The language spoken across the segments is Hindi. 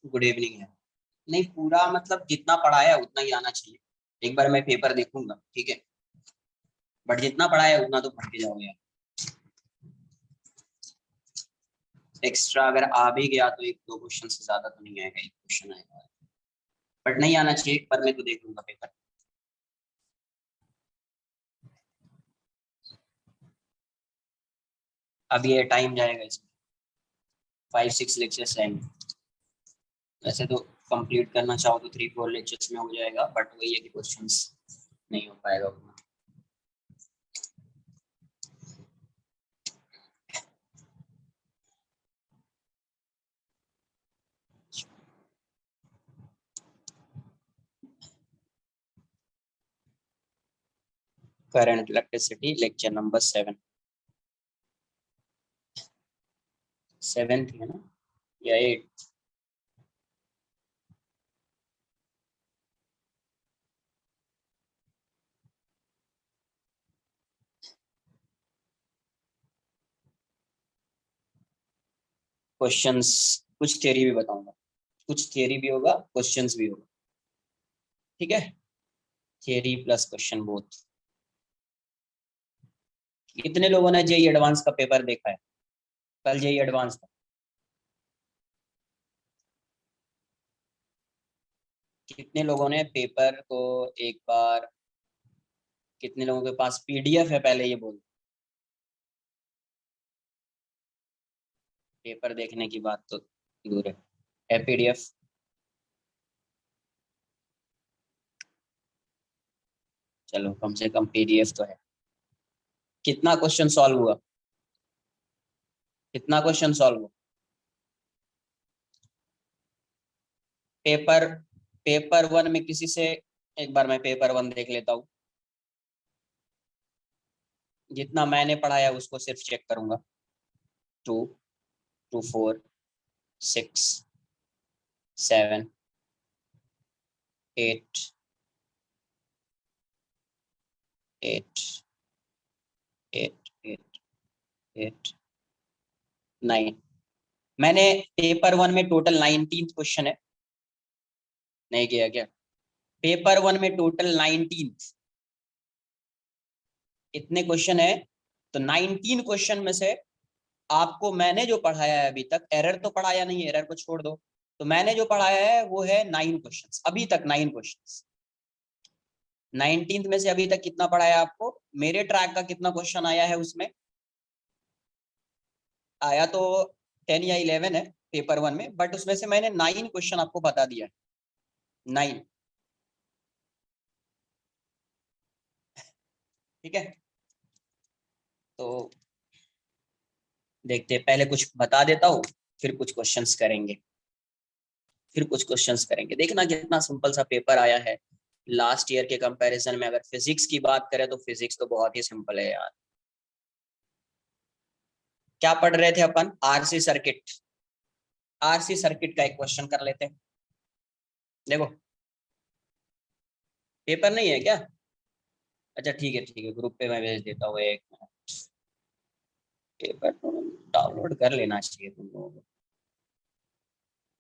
गुड इवनिंग है। नहीं, पूरा मतलब जितना पढ़ा है उतना ही आना चाहिए। एक बार मैं पेपर देखूंगा, ठीक है, बट जितना पढ़ा है उतना तो पढ़ के जाओगे यार। एक्स्ट्रा अगर आ भी गया तो एक दो क्वेश्चन से ज्यादा तो नहीं आएगा, एक क्वेश्चन आएगा, बट नहीं आना चाहिए। एक बार मैं तो देख लूंगा पेपर। अब ये टाइम जाएगा इसमें, 5-6 लेक्चर्स रहेंगे। वैसे तो कंप्लीट करना चाहो तो 3-4 लेक्चर्स में हो जाएगा, बट वही है कि क्वेश्चंस नहीं हो पाएगा उतना। करंट इलेक्ट्रिसिटी लेक्चर नंबर 7 है ना, या 8? क्वेश्चंस, कुछ थियरी भी बताऊंगा, कुछ थियरी भी होगा, क्वेश्चंस भी होगा, ठीक है। Theory plus question both. कितने लोगों ने जेई एडवांस का पेपर देखा है? कल जेई एडवांस था। कितने लोगों ने पेपर को एक बार, कितने लोगों के पास पीडीएफ है, पहले ये बोल। पेपर देखने की बात तो दूर है पीडीएफ? चलो कम से कम पीडीएफ तो है। कितना क्वेश्चन सॉल्व हुआ? कितना क्वेश्चन सॉल्व हुआ? पेपर पेपर वन में किसी से, एक बार मैं पेपर वन देख लेता हूँ। जितना मैंने पढ़ाया उसको सिर्फ चेक करूंगा। 2, 2, 4, 6, 7, 8, 8, 8, 8, 8, 9। मैंने पेपर वन में टोटल 19 क्वेश्चन है। नहीं किया क्या? पेपर वन में टोटल 19 इतने क्वेश्चन है। तो 19 क्वेश्चन में से आपको मैंने जो पढ़ाया है अभी तक, एरर तो पढ़ाया नहीं है, एरर को छोड़ दो, तो मैंने जो पढ़ाया है वो है 9 क्वेश्चंस अभी तक, 9 क्वेश्चंस। 19 में से अभी तक कितना पढ़ाया आपको? मेरे ट्रैक का कितना क्वेश्चन आया है उसमें? आया तो 10 या 11 है पेपर वन में, बट उसमें से मैंने 9 क्वेश्चन आपको बता दिया है। 9, ठीक है। तो देखते हैं, पहले कुछ बता देता हूँ, फिर कुछ क्वेश्चंस करेंगे, फिर कुछ क्वेश्चंस करेंगे। देखना कितना सिंपल सा पेपर आया है लास्ट ईयर के कंपैरिजन में। अगर फिजिक्स की बात करें तो फिजिक्स तो बहुत ही सिंपल है यार। क्या पढ़ रहे थे अपन? RC circuit. आरसी सर्किट का एक क्वेश्चन कर लेते हैं। देखो, पेपर नहीं है क्या? अच्छा ठीक है, ठीक है, ग्रुप पे मैं भेज देता हूँ, एक मिनट। पेपर तो डाउनलोड कर लेना चाहिए तुम लोगों को।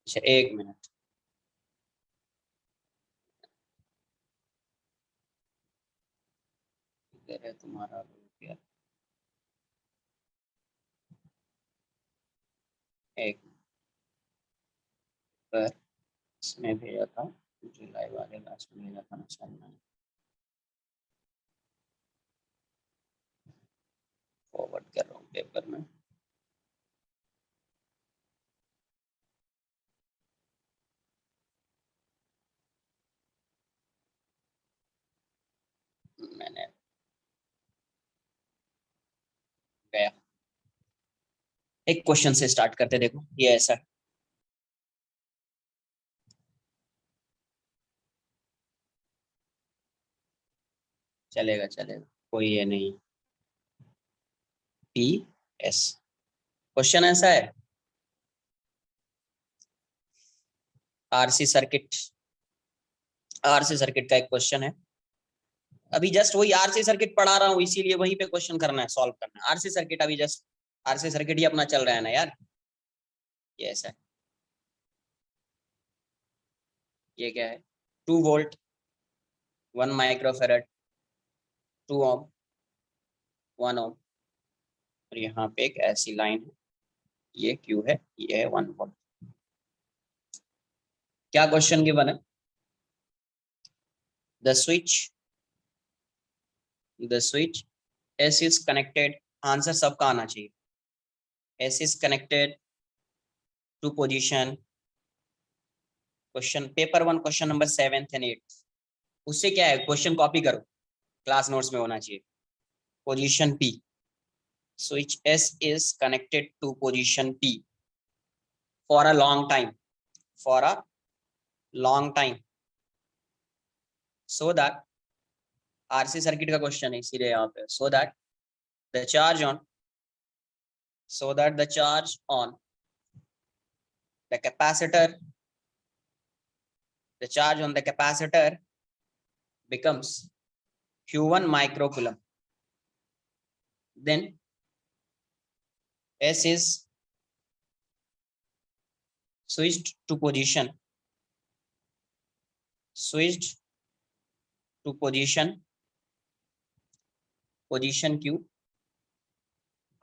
अच्छा एक मिनट। इधर है तुम्हारा ग्रुप यार। एक पर इसमें भेजा था, जुलाई वाले लास्ट में भेजा था ना शायद मैंने। फॉरवर्ड कर रहा हूँ पेपर में। मैंने गया, एक क्वेश्चन से स्टार्ट करते। देखो ये ऐसा चलेगा, चलेगा, कोई ये नहीं। पी एस, क्वेश्चन ऐसा है, आरसी सर्किट, आरसी सर्किट का एक क्वेश्चन है। अभी जस्ट वही आरसी सर्किट पढ़ा रहा हूँ, इसीलिए वहीं पे क्वेश्चन करना है, सॉल्व करना है। आरसी सर्किट अभी जस्ट, आरसी सर्किट ही अपना चल रहा है ना यार। ये ऐसा है। ये क्या है, 2 वोल्ट, 1 माइक्रोफेरेड, 2 ओम, 1 ओम, और यहाँ पे एक ऐसी लाइन है, ये क्यू है, ये है 1 वोल्ट। क्या क्वेश्चन गिवन है? The switch S is connected, answer सबका आना चाहिए, S is connected to position, question paper 1 question number 7th and 8th। उससे क्या है, क्वेश्चन कॉपी करो, क्लास नोट्स में होना चाहिए। Position P, switch S is connected to position P for a long time, for a long time, so that RC circuit का क्वेश्चन है इसीलिए यहाँ पे, so that the charge on the capacitor, the charge on the capacitor becomes Q1 microcoulomb, then S is switched to position Q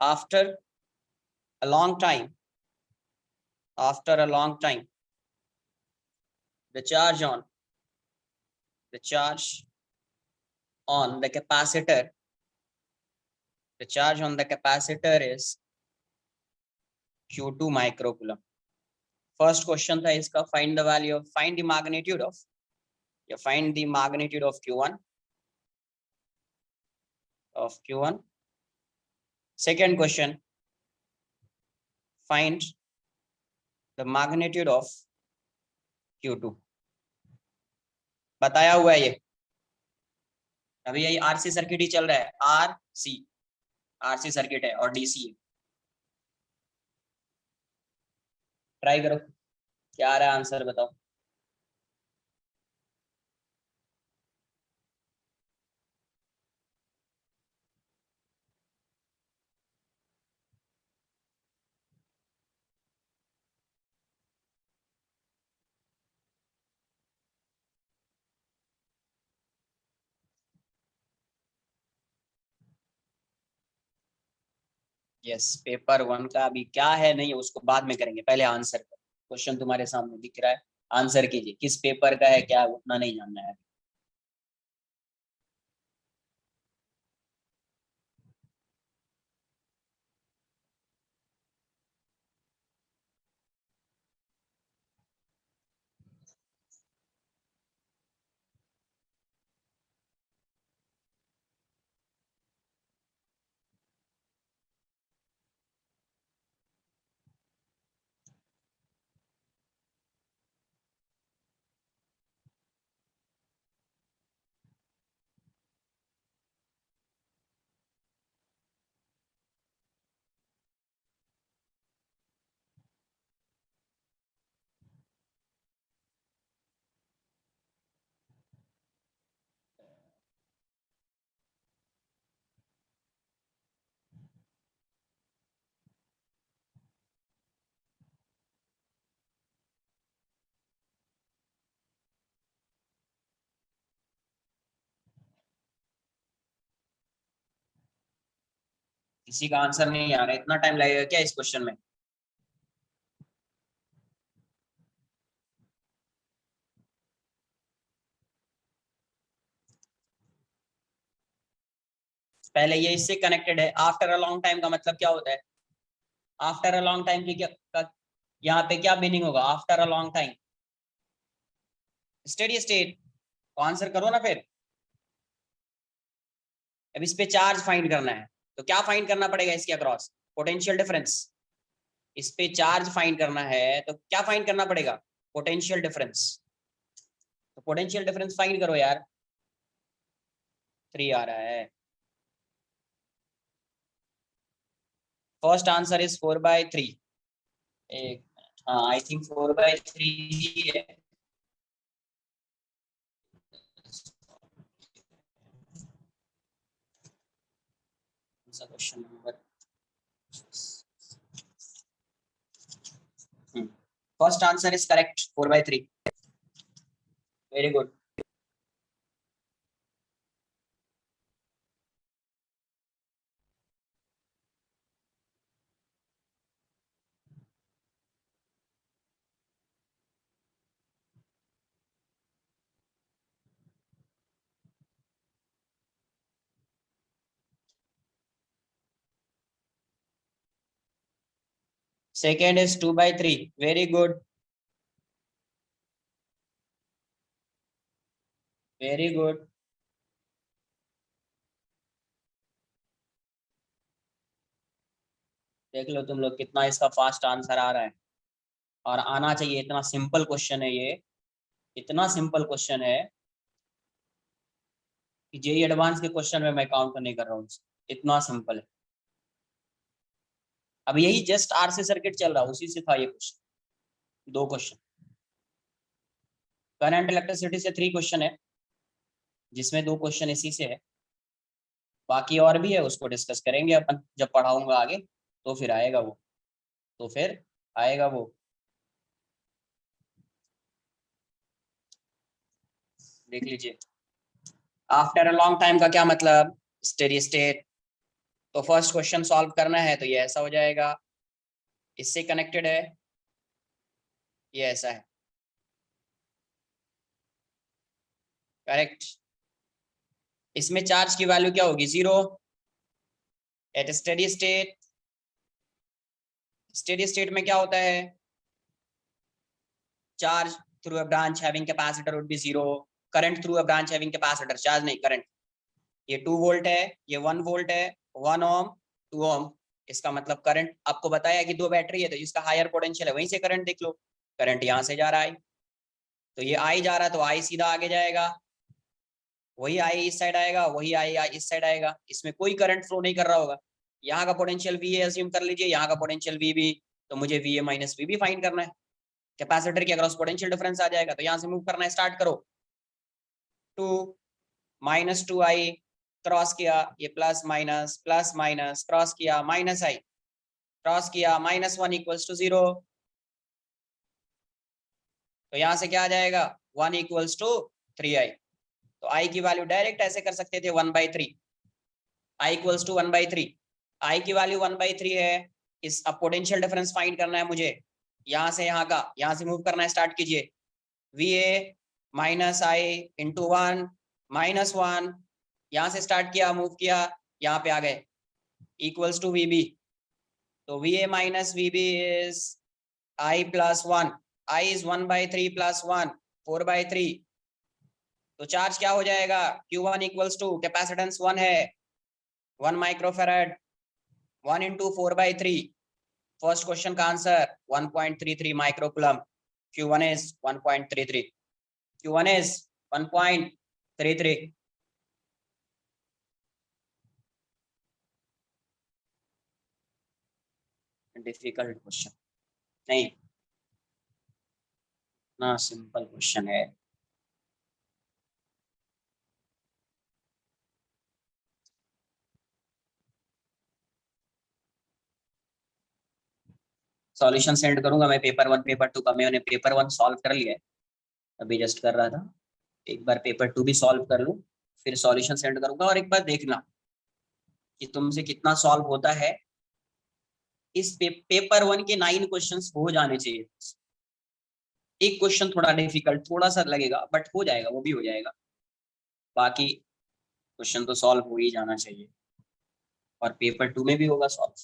after a long time, the charge on the capacitor is Q2 microcoulomb। First question था इसका, find the magnitude of Q1। Second question, find the magnitude of Q2। बताया हुआ है ये, अभी यही आरसी सर्किट ही चल रहा है, आरसी सर्किट है और डीसी है। ट्राई करो, क्या आ रहा है आंसर बताओ। यस, पेपर 1 का अभी क्या है नहीं उसको बाद में करेंगे, पहले आंसर कर। क्वेश्चन तुम्हारे सामने दिख रहा है, आंसर कीजिए, किस पेपर का है क्या उतना नहीं जानना है। किसी का आंसर नहीं आ रहा, इतना टाइम लगेगा क्या इस क्वेश्चन में? पहले ये इससे कनेक्टेड है, आफ्टर अ लॉन्ग टाइम का मतलब क्या होता है? आफ्टर अ लॉन्ग टाइम की क्या, यहाँ पे क्या मीनिंग होगा after a long time? Steady state. तो आंसर करो ना फिर। अब इस पे चार्ज फाइंड करना है, तो क्या फाइंड करना पड़ेगा इसके अक्रॉस? Potential difference. इस पे चार्ज फाइंड करना है तो क्या फाइंड करना पड़ेगा? Potential difference. तो पोटेंशियल डिफरेंस फाइंड करो यार। 3 आ रहा है। First answer is 4/3। एक, हाँ आई थिंक 4/3 ही है। Question number, first answer is correct, 4/3। Very good. Second is 2/3, very good, very good. देख लो तुम लोग कितना इसका फास्ट आंसर आ रहा है, और आना चाहिए, इतना सिंपल क्वेश्चन है ये, इतना सिंपल क्वेश्चन है कि जेई एडवांस के क्वेश्चन में मैं काउंट नहीं कर रहा हूँ, इतना सिंपल है। अब यही जस्ट आरसी सर्किट चल रहा है, उसी से था ये क्वेश्चन, दो क्वेश्चन। करंट इलेक्ट्रिसिटी से 3 क्वेश्चन है, जिसमें 2 क्वेश्चन इसी से है, बाकी और भी है, उसको डिस्कस करेंगे अपन जब पढ़ाऊंगा आगे, तो फिर आएगा वो, तो फिर आएगा वो। देख लीजिए, आफ्टर अ लॉन्ग टाइम का क्या मतलब, स्टेडी स्टेट। तो फर्स्ट क्वेश्चन सॉल्व करना है तो ये ऐसा हो जाएगा, इससे कनेक्टेड है, ये ऐसा है, करेक्ट। इसमें चार्ज की वैल्यू क्या होगी, 0 at steady state. Steady state में क्या होता है, charge through a branch having capacitor would be 0, current through a branch having capacitor, charge नहीं करंट। ये 2 वोल्ट है, ये 1 वोल्ट है, 1 ओम 2 ओम, इसका मतलब करंट आपको बताया कि 2 बैटरी है तो इसका हायर पोटेंशियल है, वहीं से करंट देख लो, करंट यहाँ से जा रहा है, तो ये आई जा रहा है तो आई सीधा आगे जाएगा, वही आई इस साइड आएगा, वही आई इस साइड आएगा, इसमें कोई करंट फ्लो नहीं कर रहा होगा। यहाँ का पोटेंशियल वी ए अज्यूम कर लीजिए, यहाँ का पोटेंशियल वी बी, तो मुझे V A minus V B find करना है, कैपेसिटर के अक्रॉस पोटेंशियल डिफरेंस आ जाएगा, तो यहाँ से मूव करना स्टार्ट करो, 2 -2 आई क्रॉस किया, ये प्लस माइनस क्रॉस किया, माइनस आई क्रॉस किया, -1 इक्वल्स टू 0, तो यहाँ से क्या आ जाएगा, 1 इक्वल्स टू 3i। तो आई की वैल्यू डायरेक्ट ऐसे कर सकते थे 1/3, आई इक्वल्स टू 1/3, आई की वैल्यू 1/3 है, इस अब पोटेंशियल डिफरेंस फाइंड करना है मुझे, यहाँ से यहाँ का, यहाँ से मूव करना स्टार्ट कीजिए, we A minus I into 1 -1, यहाँ से स्टार्ट किया, मूव किया, यहाँ पे आ गए, इक्वल्स टू वी बी, तो V A minus V B is I plus 1, I is 1/3 plus 1 4/3, तो चार्ज क्या हो जाएगा, Q1 इक्वल्स टू, कैपेसिटेंस 1 है, 1 माइक्रोफेरेड, 1 इंटू 4/3, फर्स्ट क्वेश्चन का answer 1.33 microcoulomb, Q1 is 1.33, Q1 is 1.33। Difficult question नहीं, ना सिंपल क्वेश्चन है। सॉल्यूशन सेंड करूंगा मैं, पेपर 1 पेपर 2 का मैंने पेपर 1 सॉल्व कर लिया है, अभी जस्ट कर रहा था, एक बार पेपर 2 भी सॉल्व कर लूं, फिर सॉल्यूशन सेंड करूंगा, और एक बार देखना कि तुमसे कितना सॉल्व होता है। इस पेपर 1 के 9 क्वेश्चंस हो जाने चाहिए, एक क्वेश्चन थोड़ा डिफिकल्ट थोड़ा सा लगेगा, बट हो जाएगा, वो भी हो जाएगा, बाकी क्वेश्चन तो सॉल्व हो ही जाना चाहिए, और पेपर 2 में भी होगा सॉल्व।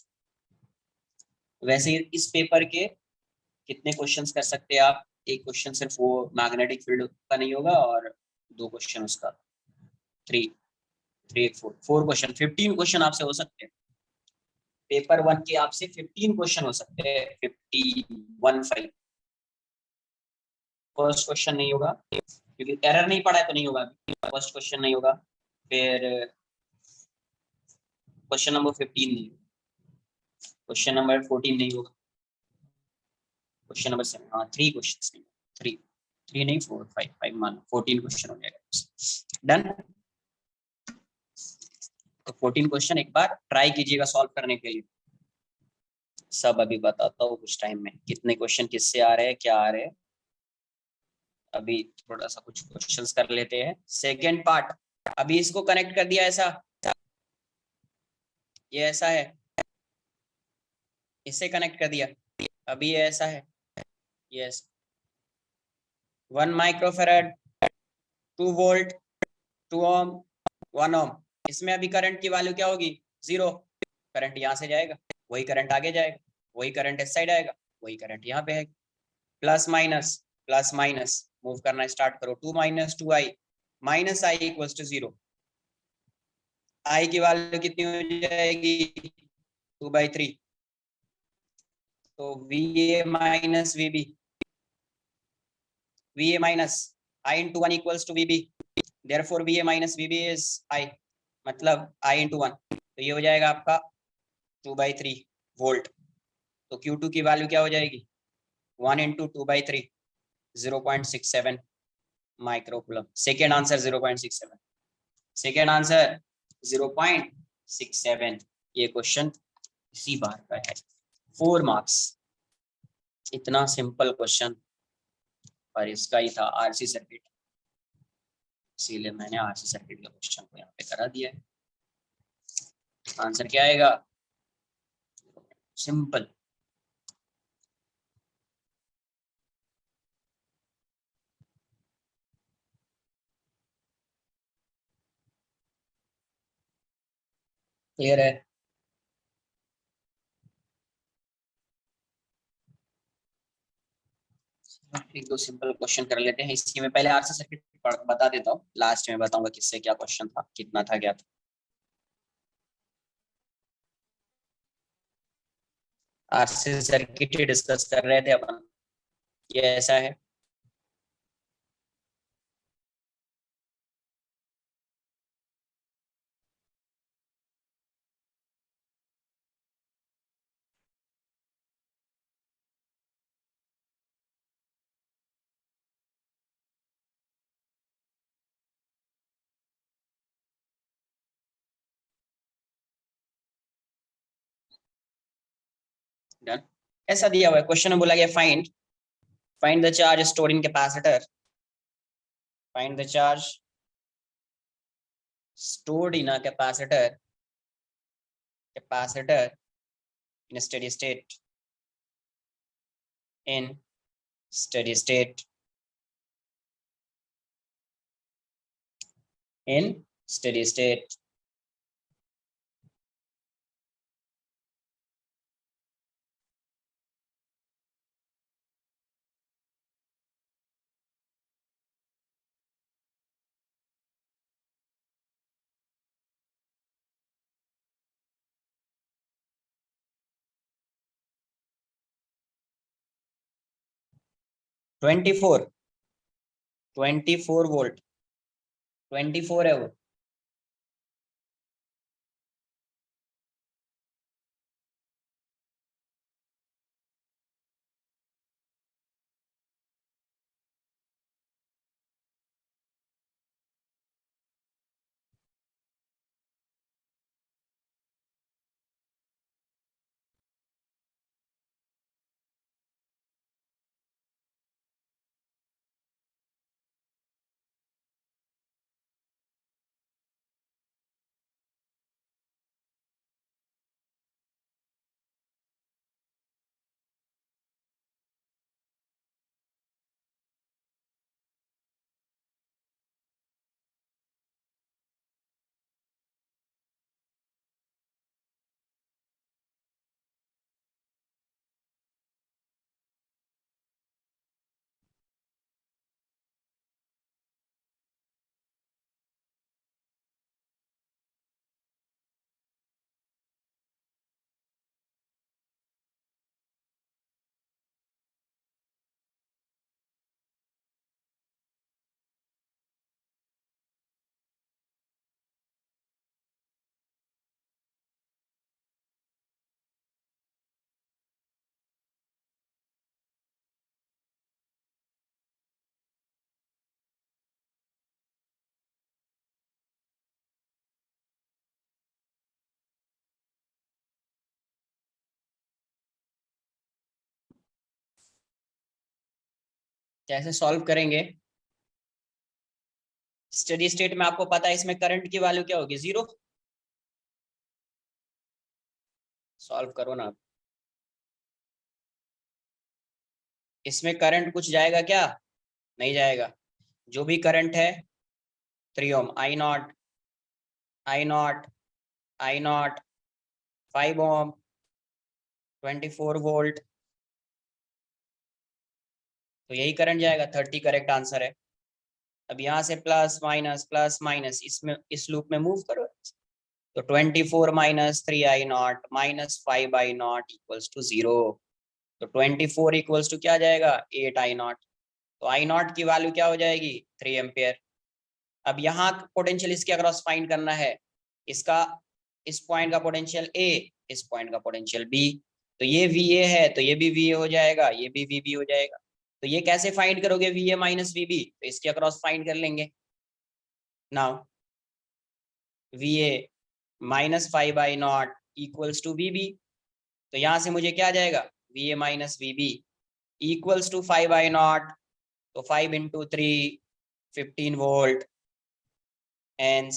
वैसे इस पेपर के कितने क्वेश्चंस कर सकते हैं आप, एक क्वेश्चन सिर्फ वो मैग्नेटिक फील्ड का नहीं होगा, और 2 क्वेश्चन उसका, 3 3 4 क्वेश्चन, 15 क्वेश्चन आपसे हो सकते हैं, पेपर 1 के आपसे 15 क्वेश्चन हो सकते हैं, 15 फर्स्ट क्वेश्चन नहीं होगा, क्योंकि एरर नहीं पड़ा है तो नहीं होगा, फर्स्ट क्वेश्चन नहीं होगा, फिर क्वेश्चन नंबर 15 नहीं होगा, क्वेश्चन नंबर 14 नहीं होगा, क्वेश्चन नंबर 7, हाँ 3 क्वेश्चन नहीं, 3 3 नहीं 4 5 5 मान 14 क्वेश्चन हो जाएगा, डन। तो 14 क्वेश्चन एक बार ट्राई कीजिएगा सॉल्व करने के लिए, सब अभी बताता हूँ कुछ टाइम में कितने क्वेश्चन किससे आ रहे हैं, क्या आ रहे हैं, अभी थोड़ा सा कुछ क्वेश्चंस कर लेते हैं। सेकेंड पार्ट, अभी इसको कनेक्ट कर दिया ऐसा, ये ऐसा है, इससे कनेक्ट कर दिया, अभी ये ऐसा है, यस 1 माइक्रोफेरेड, 2 वोल्ट, 2 ओम, 1 ओम। इसमें अभी करंट की वैल्यू क्या होगी? 0। करंट यहाँ से जाएगा, वही करंट आगे जाएगा, वही करंट इस साइड आएगा, वही करंट यहाँ पे है। प्लस माइनस मूव करना स्टार्ट करो, 2 - 2i, -i = 0। आई की वैल्यू कितनी हो जाएगी? 2/3। तो VA minus VB, VA minus I into 1 = VB, therefore VA minus VB is I, मतलब I into 1। तो ये हो जाएगा आपका 2/3 वोल्ट। तो Q2 की वैल्यू क्या हो जाएगी? 1 into 2/3, 0.67 microcoulomb. Second answer 0.67, second answer 0.67। ये क्वेश्चन इसी बार का है, 4 मार्क्स। इतना सिंपल क्वेश्चन, पर इसका ही था आरसी सर्किट, इसीलिए मैंने आरसी सर्किट के क्वेश्चन को यहाँ पे करा दिया है। आंसर क्या आएगा? सिंपल। क्लियर है? एक दो सिंपल क्वेश्चन कर लेते हैं। इसी में पहले आरसी सर्किट बता देता हूँ, लास्ट में बताऊंगा किससे क्या क्वेश्चन था, कितना था क्या था। आरसी सर्किट ही डिस्कस कर रहे थे अपन। ये ऐसा है, डन। ऐसा दिया हुआ है क्वेश्चन में, बोला गया find find the charge stored in capacitor, find the charge stored in a capacitor in steady state, in steady state, in steady state। Twenty four 24 volt, 24 है वो। कैसे सॉल्व करेंगे? स्टेडी स्टेट में आपको पता है इसमें करंट की वैल्यू क्या होगी, 0। सॉल्व करो ना। इसमें करंट कुछ जाएगा क्या, नहीं जाएगा। जो भी करंट है 3 ohm, I nought, I nought, I nought, 5 ohm, 24 volt, तो यही करंट जाएगा। 30 करेक्ट आंसर है। अब यहाँ से प्लस माइनस इसमें इस लूप में मूव करो। तो 24 minus 3 I naught minus 5 I naught equals to 0। तो 24 इक्वल्स टू क्या जाएगा, 8 आई नॉट। तो आई नॉट की वैल्यू क्या हो जाएगी, 3 एम्पियर। अब यहाँ पोटेंशियल इसके अक्रॉस फाइंड करना है। इसका, इस पॉइंट का पोटेंशियल ए, इस पॉइंट का पोटेंशियल बी। तो ये वी ए है तो ये भी वी ए हो जाएगा, ये भी वी बी हो जाएगा। तो ये कैसे फाइंड करोगे, V A minus V B, तो इसके अक्रॉस फाइंड कर लेंगे। Now V A minus 5 I naught equals to V B. तो यहाँ से मुझे क्या आ जाएगा, V A minus V B equals to 5 I naught. तो 5 इंटू 3 15 वोल्ट। एंड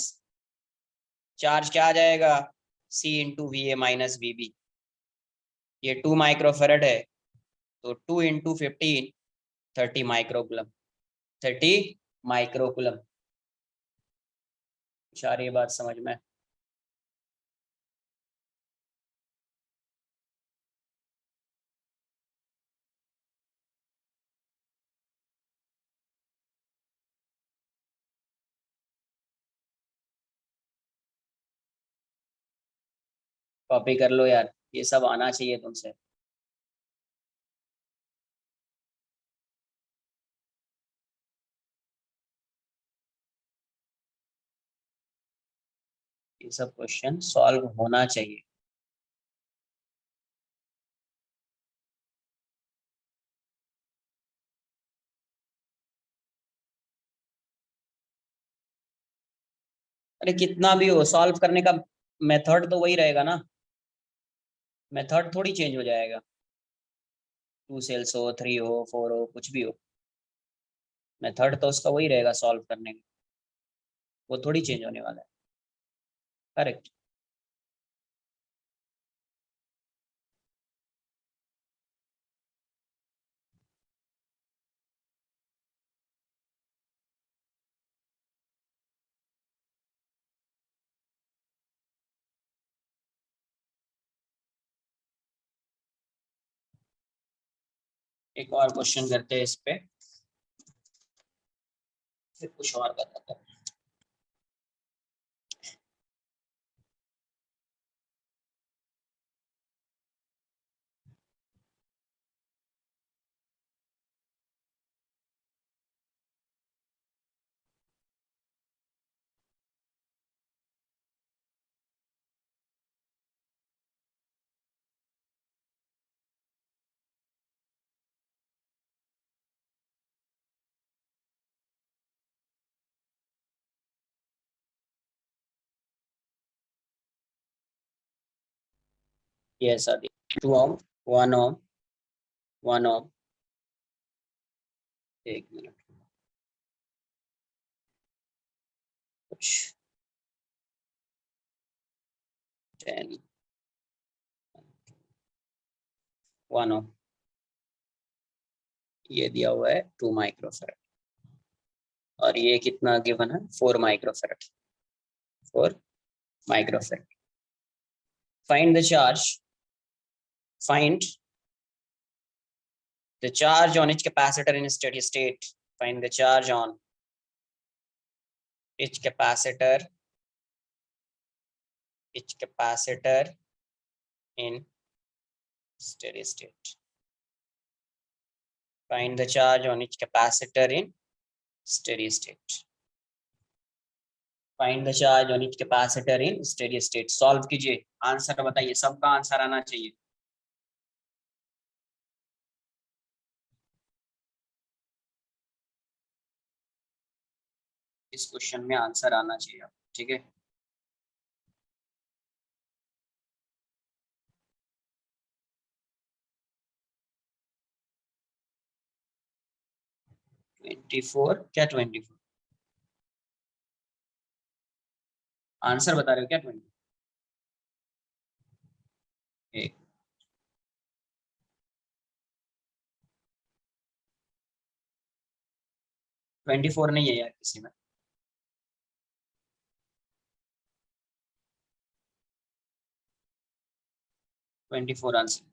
चार्ज क्या आ जाएगा, C into V A minus V B. ये 2 माइक्रोफेरेड है, तो 2 इंटू 15 30 माइक्रोकुलम, 30 माइक्रोकुलम। सारी बात समझ में। कॉपी कर लो यार, ये सब आना चाहिए तुमसे। ये सब क्वेश्चन सॉल्व होना चाहिए। अरे कितना भी हो, सॉल्व करने का मेथड तो वही रहेगा ना, मेथड थोड़ी चेंज हो जाएगा। 2 सेल्स हो, 3 हो, 4 हो, कुछ भी हो, मेथड तो उसका वही रहेगा सॉल्व करने का, वो थोड़ी चेंज होने वाला है। करेक्ट। एक और क्वेश्चन करते हैं इस पे, फिर कुछ और बताता हूँ। ये सभी 2 ओम, 1 ओम, 1 ओम। एक मिनट, कुछ 10, 1 ओम, ये दिया हुआ है 2 माइक्रोफेरेड। और ये कितना गिवन है, 4 microfarad, 4 microfarad. Find the charge, find the charge on each capacitor in steady state. Find the charge on each capacitor, in steady state. Find the charge on each capacitor in steady state. Find the charge on each capacitor in steady state. Solve कीजिए, आंसर बताइए, सबका आंसर आना चाहिए। इस क्वेश्चन में आंसर आना चाहिए, ठीक है। ट्वेंटी फोर क्या, 24 आंसर बता रहे हो क्या? 20? 24 नहीं है यार किसी में। 24 आंसर।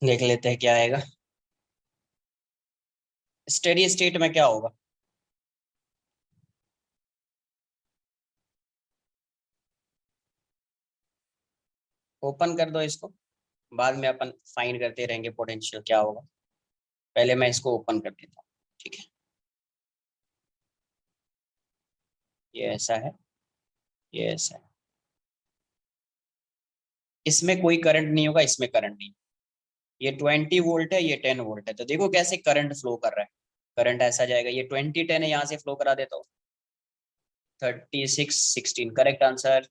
देख लेते हैं क्या आएगा। स्टेडी स्टेट में क्या होगा? ओपन कर दो इसको, बाद में अपन फाइंड करते रहेंगे पोटेंशियल क्या होगा। पहले मैं इसको ओपन कर देता हूँ। ठीक है, ये ऐसा है, ये ऐसा है। इसमें कोई करंट नहीं होगा, इसमें करंट नहीं। ये 20 वोल्ट है, ये 10 वोल्ट है, तो देखो कैसे करंट फ्लो कर रहा है। करंट ऐसा जाएगा, ये 20 10 है, यहाँ से फ्लो करा देता हूँ। 36 16 करेक्ट आंसर।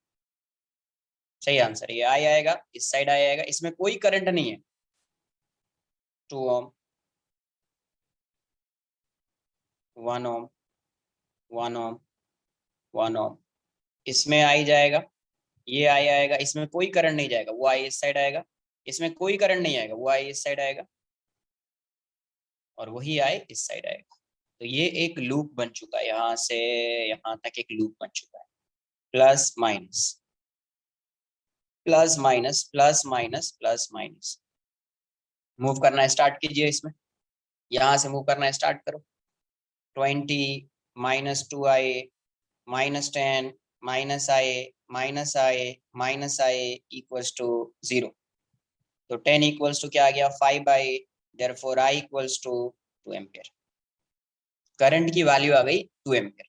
सही आंसर ये आई आएगा, इस साइड आई आएगा, इसमें कोई करंट नहीं है। 2 ओम, 1 ओम, 1 ओम, 1 ओम। इसमें आई जाएगा, ये आई आएगा, इसमें कोई करंट नहीं जाएगा, वो आई इस साइड आएगा। इसमें कोई करंट नहीं आएगा, वो आई इस साइड आएगा, और वही आई इस साइड आएगा। तो ये एक लूप बन चुका है, यहाँ से यहाँ तक एक लूप बन चुका है। Plus minus, plus minus, plus minus, plus minus. Move करना स्टार्ट कीजिए इसमें, यहाँ से मूव करना स्टार्ट करो। 20, -2i, -10, -i, -i equals to 0। तो 10 इक्वल्स टू क्या आ गया? 5i, therefore i equals to 2 ampere. Current की वैल्यू आ गई 2 एम्पियर।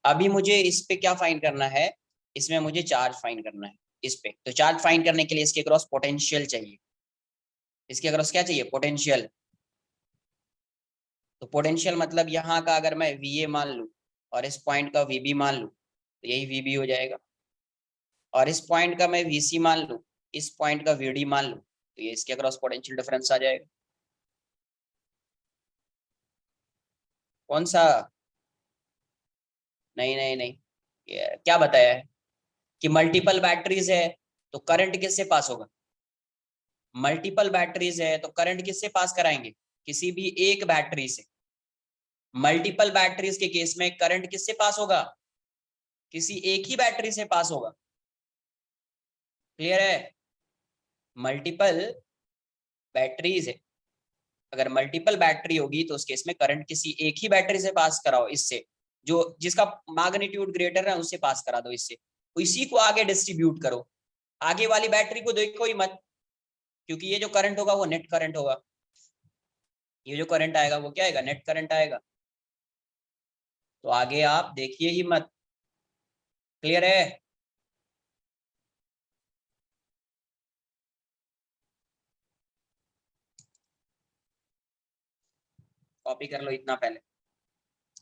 अभी मुझे इस पे क्या फाइंड करना है? इसमें मुझे चार्ज फाइंड करना है इस पे। तो चार्ज फाइंड करने के लिए इसके क्रॉस पोटेंशियल चाहिए। इसके क्रॉस क्या चाहिए? पोटेंशियल। तो पोटेंशियल मतलब यहाँ का अगर मैं वी ए मान लूँ और इस पॉइंट का वी बी मान लूँ, तो यही वी बी हो जाएगा। और इस पॉइंट का मैं वी सी मान लूँ, इस पॉइंट का वी डी मान लूँ, तो ये इसके क्रॉस पोटेंशियल डिफरेंस आ जाएगा। कौन सा? नहीं नहीं नहीं, ये क्या बताया है कि मल्टीपल बैटरीज है तो करंट किससे पास होगा? मल्टीपल बैटरीज है तो करंट किससे पास कराएंगे? किसी भी एक बैटरी से। मल्टीपल बैटरीज के केस में करंट किससे पास होगा? किसी एक ही बैटरी से पास होगा। क्लियर है? मल्टीपल बैटरीज है, अगर मल्टीपल बैटरी होगी तो उस केस में करंट किसी एक ही बैटरी से पास कराओ, इससे जो जिसका मैग्नीट्यूड ग्रेटर है उससे पास करा दो, इससे इसी को आगे डिस्ट्रीब्यूट करो। आगे वाली बैटरी को देखो ही मत, क्योंकि ये जो करंट होगा वो नेट करंट होगा। ये जो करंट आएगा वो क्या आएगा? नेट करंट आएगा। तो आगे आप देखिए ही मत। क्लियर है? कॉपी कर लो इतना पहले,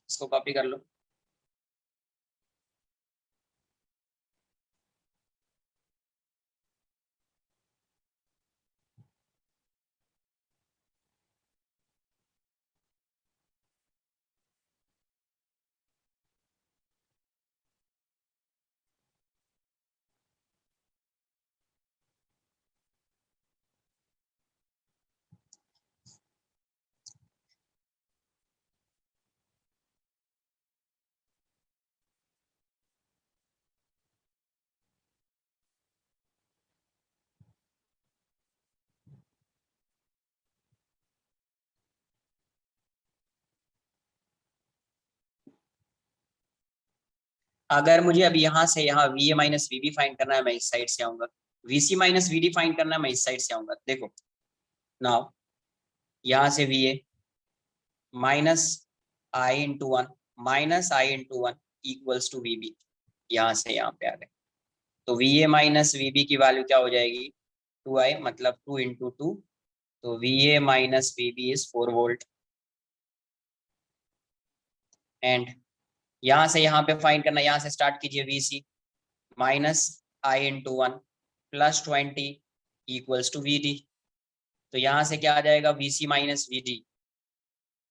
इसको कॉपी कर लो। अगर मुझे अब यहाँ से यहाँ V A minus V B find करना है, मैं इस साइड से आऊंगा। V C minus V D find करना है, मैं इस साइड से आऊंगा। देखो नाउ यहाँ से V A minus I into one minus I into one equals to V B, यहाँ से यहाँ पे आ गए। तो V A minus V B की वैल्यू क्या हो जाएगी, 2i, मतलब 2 इंटू टू। तो V A minus V B is 4 volt. And यहाँ से यहाँ पे फाइंड करना, यहाँ से स्टार्ट कीजिए। V C minus I into one plus 20 equals to V D. तो यहाँ से क्या आ जाएगा, V C minus V D,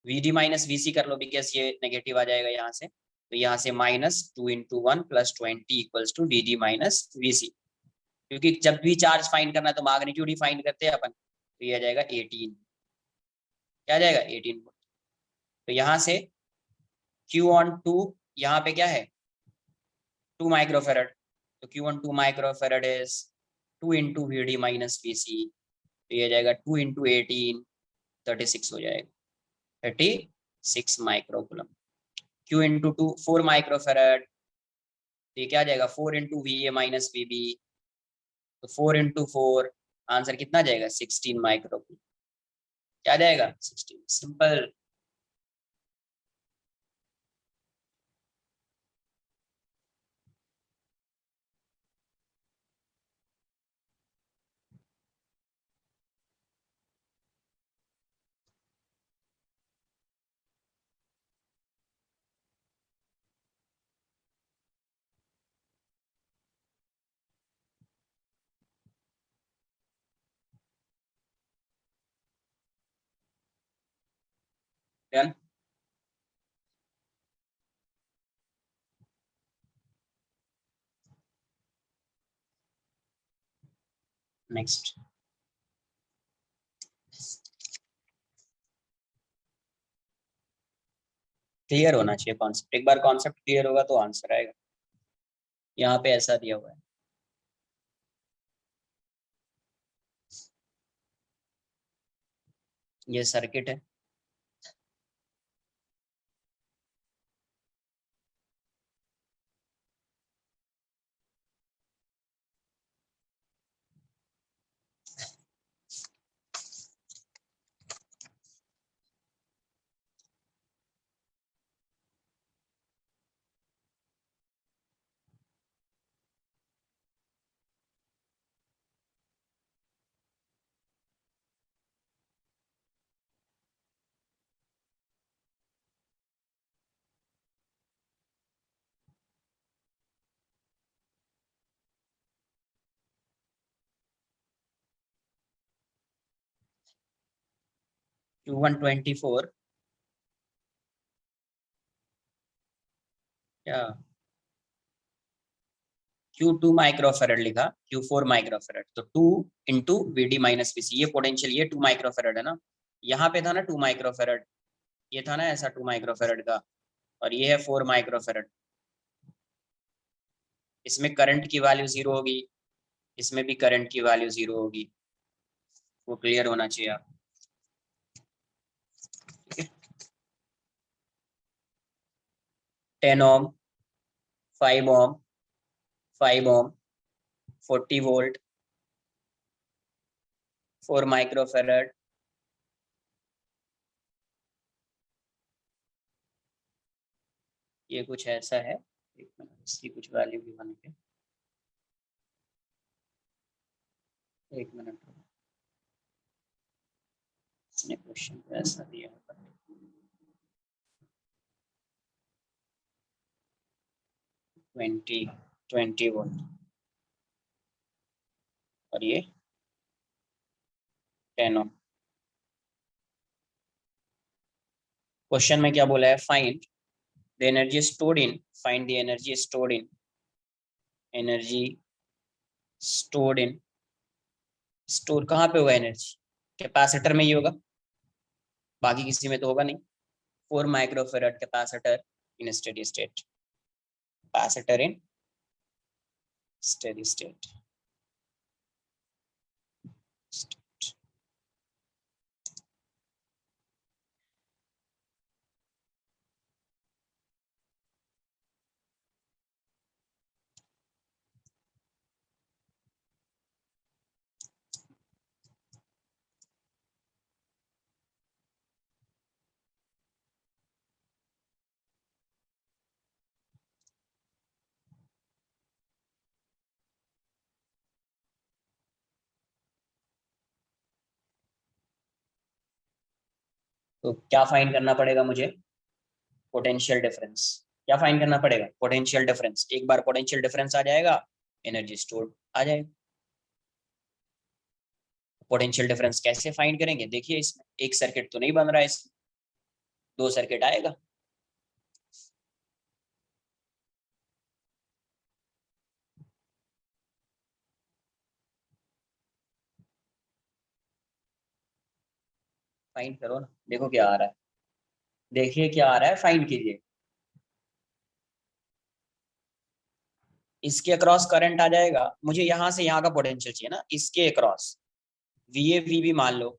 V D minus V C कर लो, बिकॉज ये नेगेटिव आ जाएगा यहाँ से। तो यहाँ से minus 2 into one plus 20 equals to V D minus V C. क्योंकि जब भी चार्ज फाइंड करना है तो मैग्नीट्यूड ही फाइंड करते हैं अपन। तो ये आ जाएगा 18, क्या आ जाएगा 18 वोल्ट। तो यहाँ से Q ऑन टू, यहाँ पे क्या है 2 माइक्रोफेरेड। तो Q on 2 microfarad is 2 into V D minus V C. तो ये आ जाएगा 2 इंटू 18, 36 हो जाएगा, 36 microcoulomb. Q into two 4 microfarad, तो ये क्या आ जाएगा 4 into V A minus V B. तो 4 इंटू 4, आंसर कितना आ जाएगा 16 माइक्रोकूलम। क्या आ जाएगा 16, सिंपल। डन। नेक्स्ट, क्लियर होना चाहिए कॉन्सेप्ट। एक बार कॉन्सेप्ट क्लियर होगा तो आंसर आएगा। यहाँ पे ऐसा दिया हुआ है। ये सर्किट है, Q124 क्या, Q2 माइक्रोफेरेड लिखा, Q4 माइक्रोफेरेड। तो 2 into V D minus V C, ये पोटेंशियल ये 2 माइक्रोफेरेड है ना। यहाँ पे था ना 2 माइक्रोफेरेड, ये था ना ऐसा 2 माइक्रोफेरेड का, और ये है 4 माइक्रोफेरेड। इसमें करंट की वैल्यू 0 होगी, इसमें भी करंट की वैल्यू 0 होगी। वो क्लियर होना चाहिए आप। 10 ओम, 5 ओम, 5 ओम, 40 वोल्ट, 4 माइक्रोफेरेड। ये कुछ ऐसा है, एक मिनट, इसकी कुछ वैल्यू भी बन के, एक मिनट, इसने क्वेश्चन ऐसा दिया है। 20 वोल्ट, और ये 10 ओम। क्वेश्चन में क्या बोला है, find the energy stored in, find the energy stored in, energy stored in, store कहाँ पे होगा एनर्जी, कैपेसिटर में ही होगा, बाकी किसी में तो होगा नहीं। 4 microfarad capacitor in steady state, capacitor in steady state. तो क्या फाइंड करना पड़ेगा मुझे? Potential difference. क्या फाइंड करना पड़ेगा? Potential difference. एक बार पोटेंशियल डिफरेंस आ जाएगा, एनर्जी स्टोर्ड आ जाएगा। पोटेंशियल डिफरेंस कैसे फाइंड करेंगे? देखिए, इसमें एक सर्किट तो नहीं बन रहा है, इसमें दो सर्किट आएगा। फाइंड करो ना, देखो क्या आ रहा है। देखिए क्या आ रहा है, फाइंड कीजिए। इसके अक्रॉस करंट आ जाएगा, मुझे यहाँ से यहाँ का पोटेंशियल चाहिए ना, इसके अक्रॉस वी ए वी भी मान लो।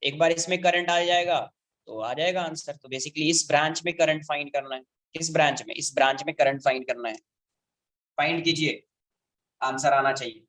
एक बार इसमें करंट आ जाएगा तो आ जाएगा आंसर। तो बेसिकली इस ब्रांच में करंट फाइंड करना है। किस ब्रांच में? इस ब्रांच में करंट फाइंड करना है। फाइंड कीजिए, आंसर आना चाहिए।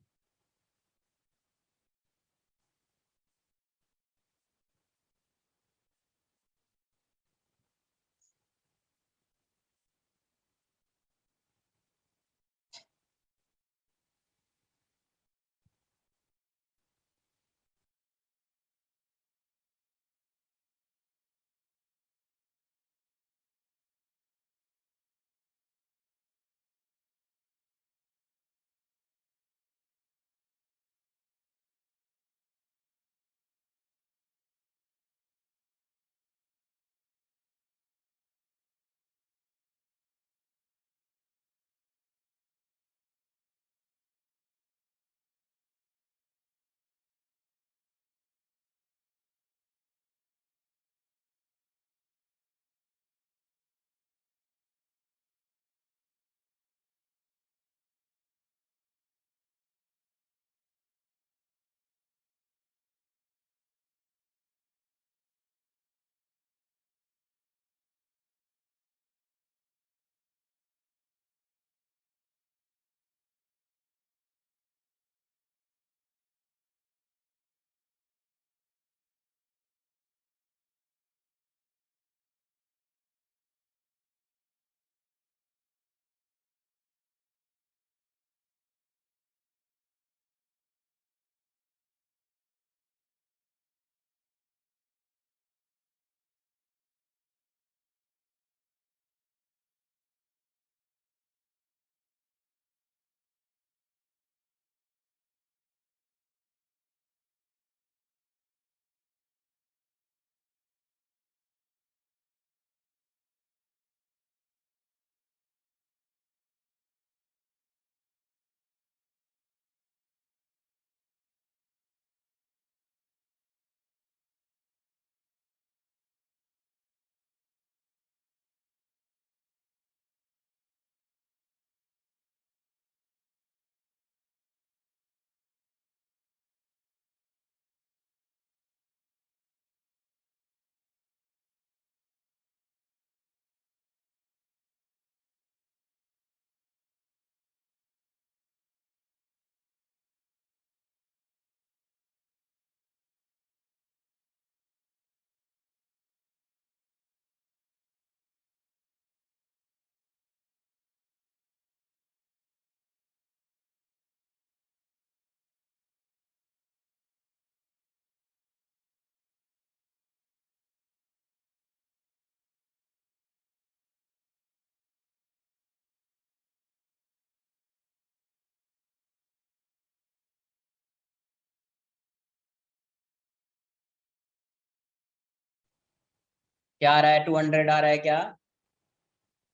क्या आ रहा है? 200 आ रहा है क्या?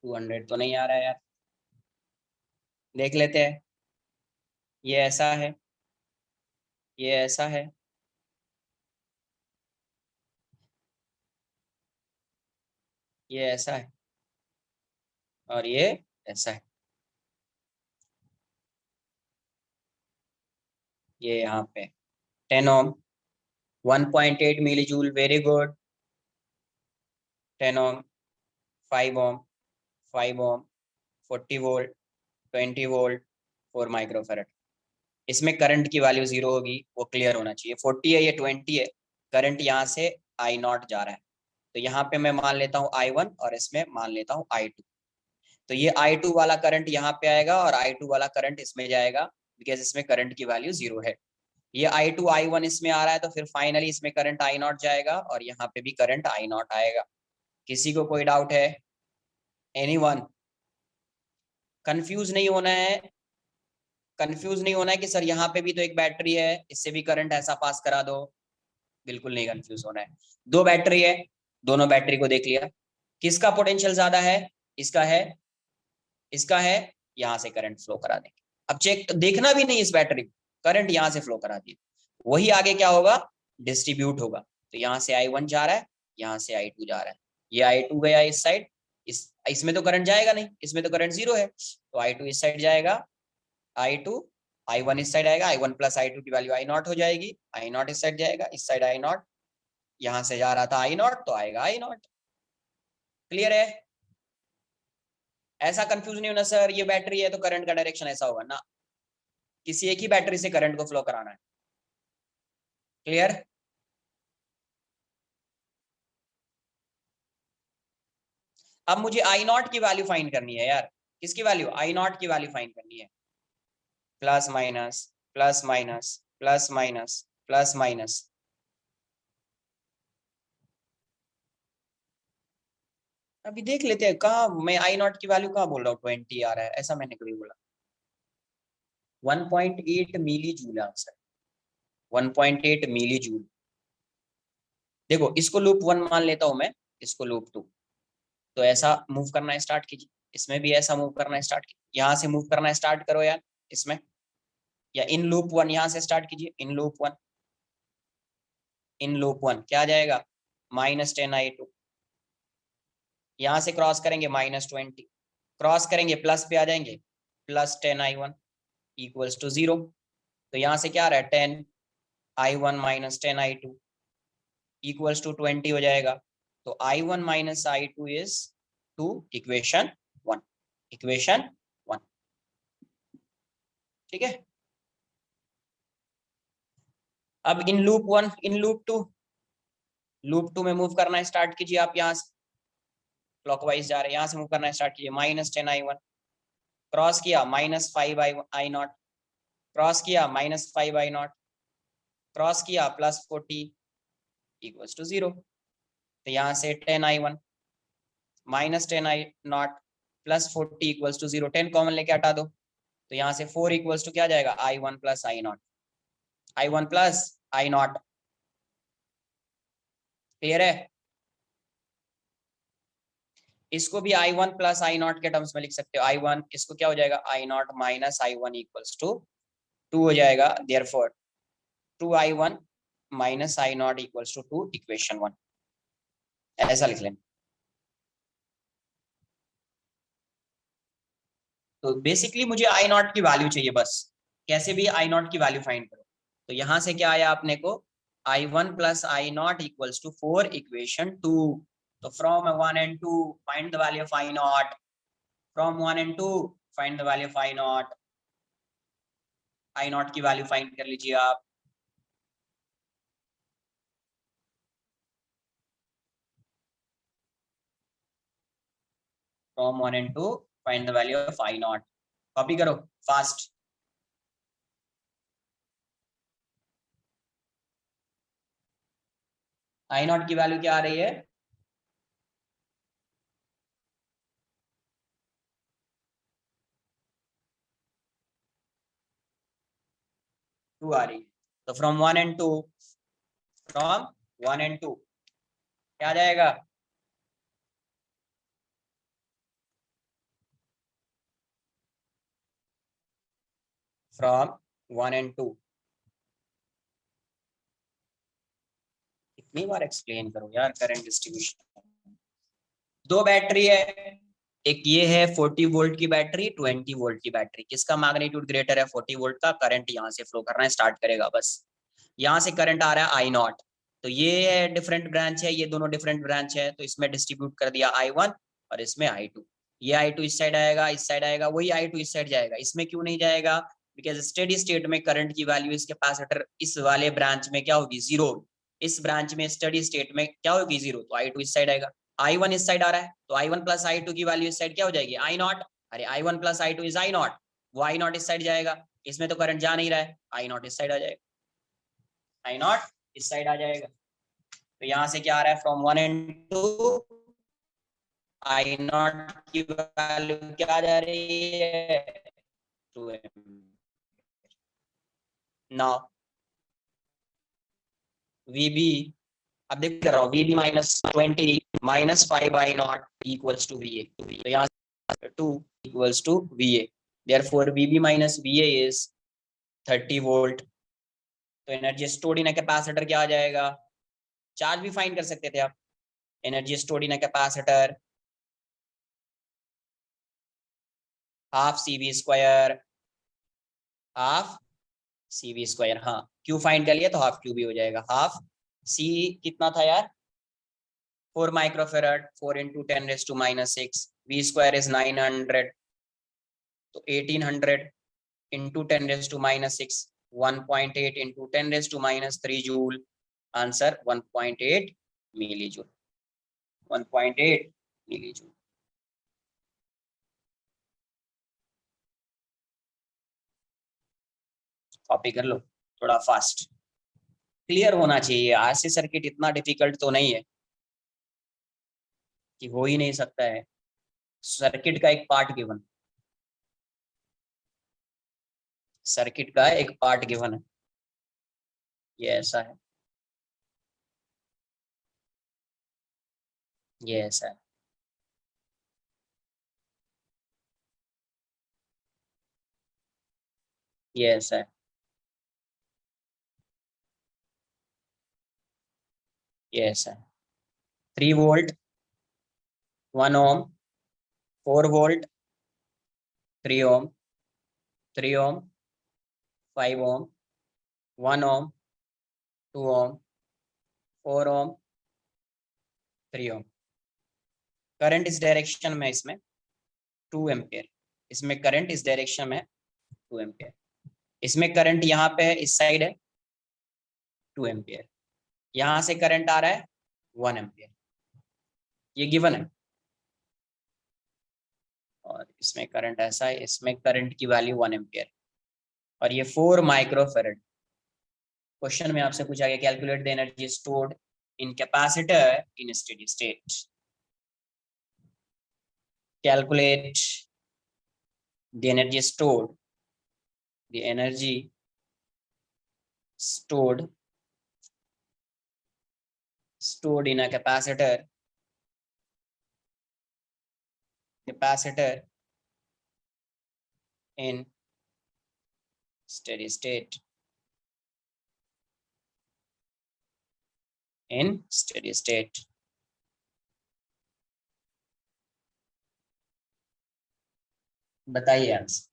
200 तो नहीं आ रहा है यार। देख लेते हैं। ये ऐसा है, ये ऐसा है, ये ऐसा है, और ये ऐसा है। ये यहाँ पे 10 ओम, 1.8 मिली जूल, वेरी गुड। 10 ओम, 5 ओम, 5 ओम, 40 वोल्ट, 20 वोल्ट, 4 माइक्रोफेरेड। इसमें करंट की वैल्यू 0 होगी, वो क्लियर होना चाहिए। 40 है, ये 20 है। करंट यहाँ से I0 जा रहा है, तो यहाँ पे मैं मान लेता हूँ I1 और इसमें मान लेता हूँ I2। तो ये I2 वाला करंट यहाँ पे आएगा और I2 वाला करंट इसमें जाएगा, बिकॉज इसमें करंट की वैल्यू 0 है। ये I2 I1 इसमें आ रहा है, तो फिर फाइनली इसमें करंट I0 जाएगा और यहाँ पे भी करंट I0 आएगा। किसी को कोई डाउट है? एनीवन? कंफ्यूज नहीं होना है, कंफ्यूज नहीं होना है कि सर यहाँ पे भी तो एक बैटरी है, इससे भी करंट ऐसा पास करा दो। बिल्कुल नहीं कंफ्यूज होना है। दो बैटरी है, दोनों बैटरी को देख लिया, किसका पोटेंशियल ज्यादा है? इसका है, इसका है, यहाँ से करंट फ्लो करा देंगे। अब चेक देखना भी नहीं इस बैटरी, करंट यहाँ से फ्लो करा दिया, वही आगे क्या होगा? डिस्ट्रीब्यूट होगा। तो यहाँ से I1 जा रहा है, यहाँ से I2 जा रहा है, ये I2 गया इस साइड, इसमें तो करंट जाएगा नहीं, इसमें तो करंट 0 है, तो I2 इस साइड जाएगा, I2, I1 इस साइड आएगा, I1 प्लस I2 की वैल्यू I0 हो जाएगी, I0 इस साइड जाएगा, इस साइड I0, यहाँ से जा रहा था I0 तो आएगा I0। क्लियर है? ऐसा कंफ्यूज नहीं होना सर ये बैटरी है तो करंट का डायरेक्शन ऐसा होगा ना, किसी एक ही बैटरी से करंट को फ्लो कराना है। क्लियर? अब मुझे I0 की वैल्यू फाइंड करनी है यार, किसकी वैल्यू? I0 की वैल्यू फाइंड करनी है। Plus minus plus minus plus minus plus minus, अभी देख लेते हैं कहा मैं I0 की वैल्यू कहाँ बोल रहा हूँ 20 आ रहा है, ऐसा मैंने कभी बोला? 1.8 milli joule answer, 1.8 milli joule. देखो इसको लूप 1 मान लेता हूं मैं, इसको लूप 2, तो ऐसा मूव करना स्टार्ट कीजिए, इसमें भी ऐसा मूव करना स्टार्ट कीजिए, यहाँ से मूव करना स्टार्ट करो यार इसमें, या इन लूप 1 यहाँ से स्टार्ट कीजिए, इन लूप 1, इन लूप 1 क्या आ जाएगा? -10I2, यहाँ से क्रॉस करेंगे -20, क्रॉस करेंगे प्लस पे आ जाएंगे, +10I1 इक्वल्स टू 0, तो यहाँ से क्या आ रहा है 10I1 -10I2 इक्वल्स टू 20 हो जाएगा, तो I1 -I2 is 2, equation 1, equation 1। ठीक है, अब in loop 1 in loop 2, loop 2 में मूव करना स्टार्ट कीजिए आप, यहाँ से क्लॉकवाइज जा रहे हैं, यहाँ से मूव करना स्टार्ट कीजिए, -10I1 क्रॉस किया, -5I0 क्रॉस किया, -5I0 क्रॉस किया, +40 इक्वल्स टू 0, तो यहाँ से 10I1 -10I0 +40 equals to 0, 10 common लेके हटा दो, तो यहाँ से 4 इक्वल्स टू क्या जाएगा? I1 plus I0, I1 plus I0। Clear है? इसको भी I1 प्लस I0 के टर्म्स में लिख सकते हो, I1 इसको क्या हो जाएगा? I0 minus I1 equals to 2 हो जाएगा, therefore 2I1 minus I0 equals to 2, equation 1, ऐसा लिख लेना। तो बेसिकली मुझे I0 की वैल्यू चाहिए बस, कैसे भी I0 की वैल्यू फाइंड करो। तो यहां से क्या आया अपने को? I1 plus I0 equals to 4, equation 2। तो from 1 and 2 find the value of I0, from 1 and 2 find the value of I0, I0 की वैल्यू फाइंड कर लीजिए आप। From 1 and 2 find the value of I0, copy करो फास्ट। I0 की वैल्यू क्या आ रही है? टू आ रही है, तो फ्रॉम 1 and 2, फ्रॉम 1 and 2 क्या आ जाएगा? फ्रॉम 1 and 2, कितनी बार एक्सप्लेन करो यार करंट डिस्ट्रीब्यूशन। दो बैटरी है, एक ये है 40 वोल्ट की बैटरी, 20 वोल्ट की बैटरी, किसका मैग्नीट्यूड ग्रेटर है? 40 वोल्ट का। करंट यहाँ से फ्लो करना स्टार्ट करेगा, बस यहाँ से करंट आ रहा है I0, तो ये डिफरेंट ब्रांच है, ये दोनों डिफरेंट ब्रांच है, तो इसमें डिस्ट्रीब्यूट कर दिया I1 और इसमें I2, ये I2 इस साइड आएगा, इस साइड आएगा, वही I2 इस साइड जाएगा। इसमें क्यों नहीं जाएगा? बिकॉज स्टेडी स्टेट में करंट की वैल्यू इस कैपेसिटर इस वाले ब्रांच में क्या होगी? 0। इस ब्रांच में स्टेडी स्टेट में क्या होगी? 0, तो I2 इस साइड आएगा, I1 इस साइड आ रहा है, तो I1 प्लस I2 की वैल्यू इस साइड क्या हो जाएगी? I0। अरे I1 plus I2 is I0, वो I0 इस साइड जाएगा, इसमें तो करंट जा नहीं रहा है, I0 इस साइड आ जाएगा। आई नॉट इस साइड आ जाएगा, तो यहाँ से क्या आ रहा है, फ्रॉम 1 into आई नॉट की वैल्यू क्या जा रही है, 2 नाउ वीबी, अब देख कर रहा हूँ, VB -20 -5 I0 equals to V A, तो यहाँ 2 equals to V A, therefore VB minus V A is 30 volt. तो energy stored in a capacitor क्या आ जाएगा, चार्ज भी फाइंड कर सकते थे आप, energy stored in a capacitor half CV², half CV², हाँ क्यू फाइंड कर लिया तो हाफ क्यू भी हो जाएगा, हाफ सी कितना था यार, 4 माइक्रोफेराड, 4 into 10⁻⁻⁶, V² इज 900, तो 1800 into 10⁻⁻⁶, 1.8 into 10⁻³ joule, answer 1.8 milli joule, 1.8 milli joule. Copy कर लो थोड़ा फास्ट, क्लियर होना चाहिए, आरसी सर्किट इतना डिफिकल्ट तो नहीं है कि हो ही नहीं सकता है, सर्किट का एक पार्ट गिवन, सर्किट का एक पार्ट गिवन है, ये ऐसा है, ये ऐसा है, ये ऐसा है, ये ऐसा है, 3 वोल्ट 1 ओम, 4 वोल्ट 3 ओम, 3 ओम 5 ओम, 1 ओम 2 ओम, 4 ओम 3 ओम। करंट इस डायरेक्शन में, इसमें 2 एम्पियर, इसमें करंट इस डायरेक्शन में 2 एम्पियर, इसमें करंट यहाँ पे है, इस साइड है 2 एम्पियर, यहाँ से करंट आ रहा है 1 एम्पियर, ये गिवन है, और इसमें करंट ऐसा है, इसमें करंट की वैल्यू 1 एम्पियर, और ये 4 माइक्रोफेरेड। क्वेश्चन में आपसे पूछा गया calculate the energy stored in capacitor in steady state, calculate the energy stored, the energy stored in a capacitor in steady state, in steady state। बताइए आंसर।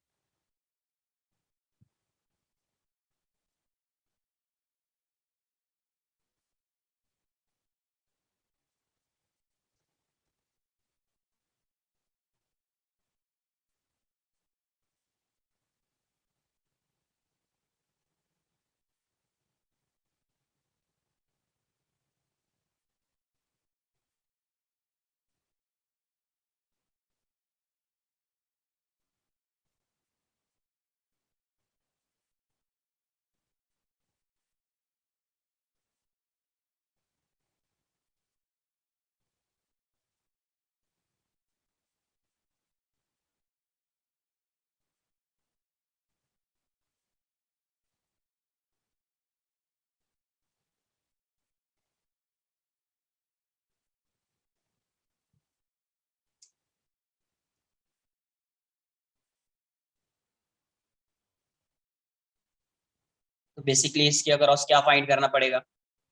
तो बेसिकली इसके अक्रॉस क्या फाइंड करना पड़ेगा,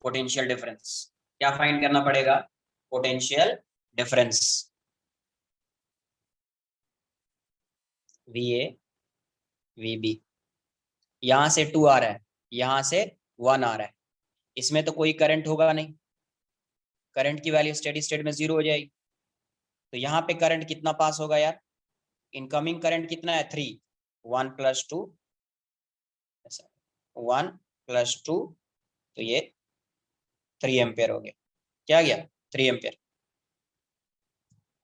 पोटेंशियल डिफरेंस, क्या फाइंड करना पड़ेगा, potential difference, V A V B, यहां से 2 आ रहा है, यहां से 1 आ रहा है, इसमें तो कोई करंट होगा नहीं, करंट की वैल्यू स्टेडी स्टेट में 0 हो जाएगी, तो यहाँ पे करंट कितना पास होगा यार, इनकमिंग करंट कितना है 3, 1 + 2, 1 + 2, तो ये 3 एम्पियर हो गया, क्या गया 3 एम्पियर।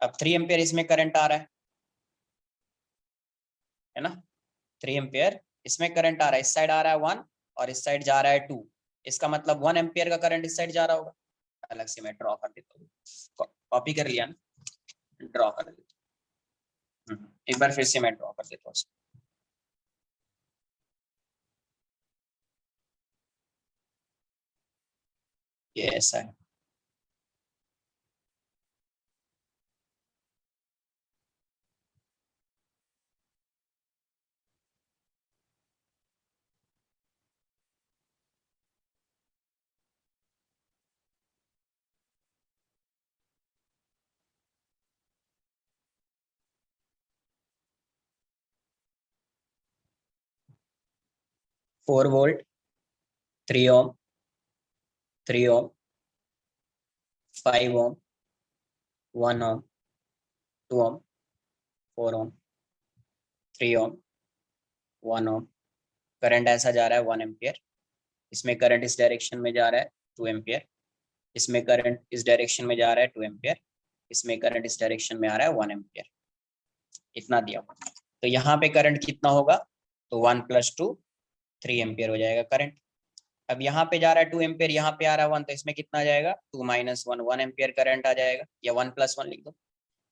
अब 3 एम्पियर इसमें करंट आ रहा है ना, 3 एम्पियर इसमें करंट आ रहा है, इस साइड आ रहा है 1 और इस साइड जा रहा है 2, इसका मतलब 1 एम्पियर का करंट इस साइड जा रहा होगा। अलग से मैं ड्रॉ कर देता हूँ, कॉपी कर लिया ना, ड्रॉ कर देता हूँ। एक बार फिर से मैं ड्रॉ कर देता हूँ। ये ऐसा है, फोर वोल्ट, 3 ओम, 3 ओम, 5 ओम, 1 ओम, 2 ओम, 4 ओम, 3 ओम, 1 ओम। करंट ऐसा जा रहा है 1 एम्पियर। इसमें करंट इस डायरेक्शन में जा रहा है 2 एम्पियर। इसमें करंट इस डायरेक्शन में जा रहा है 2 एम्पियर। इसमें करंट इस डायरेक्शन में आ रहा है 1 एम्पियर। इतना दिया हुआ। तो यहाँ पे करंट कितना होगा, तो 1 + 2 3 एम्पियर हो जाएगा करंट। अब यहाँ पे जा रहा है 2 एम्पियर, यहाँ पे आ रहा है 1, तो इसमें कितना आ जाएगा, 2 - 1 1 एम्पियर करंट आ जाएगा, या 1 + 1 लिख दो।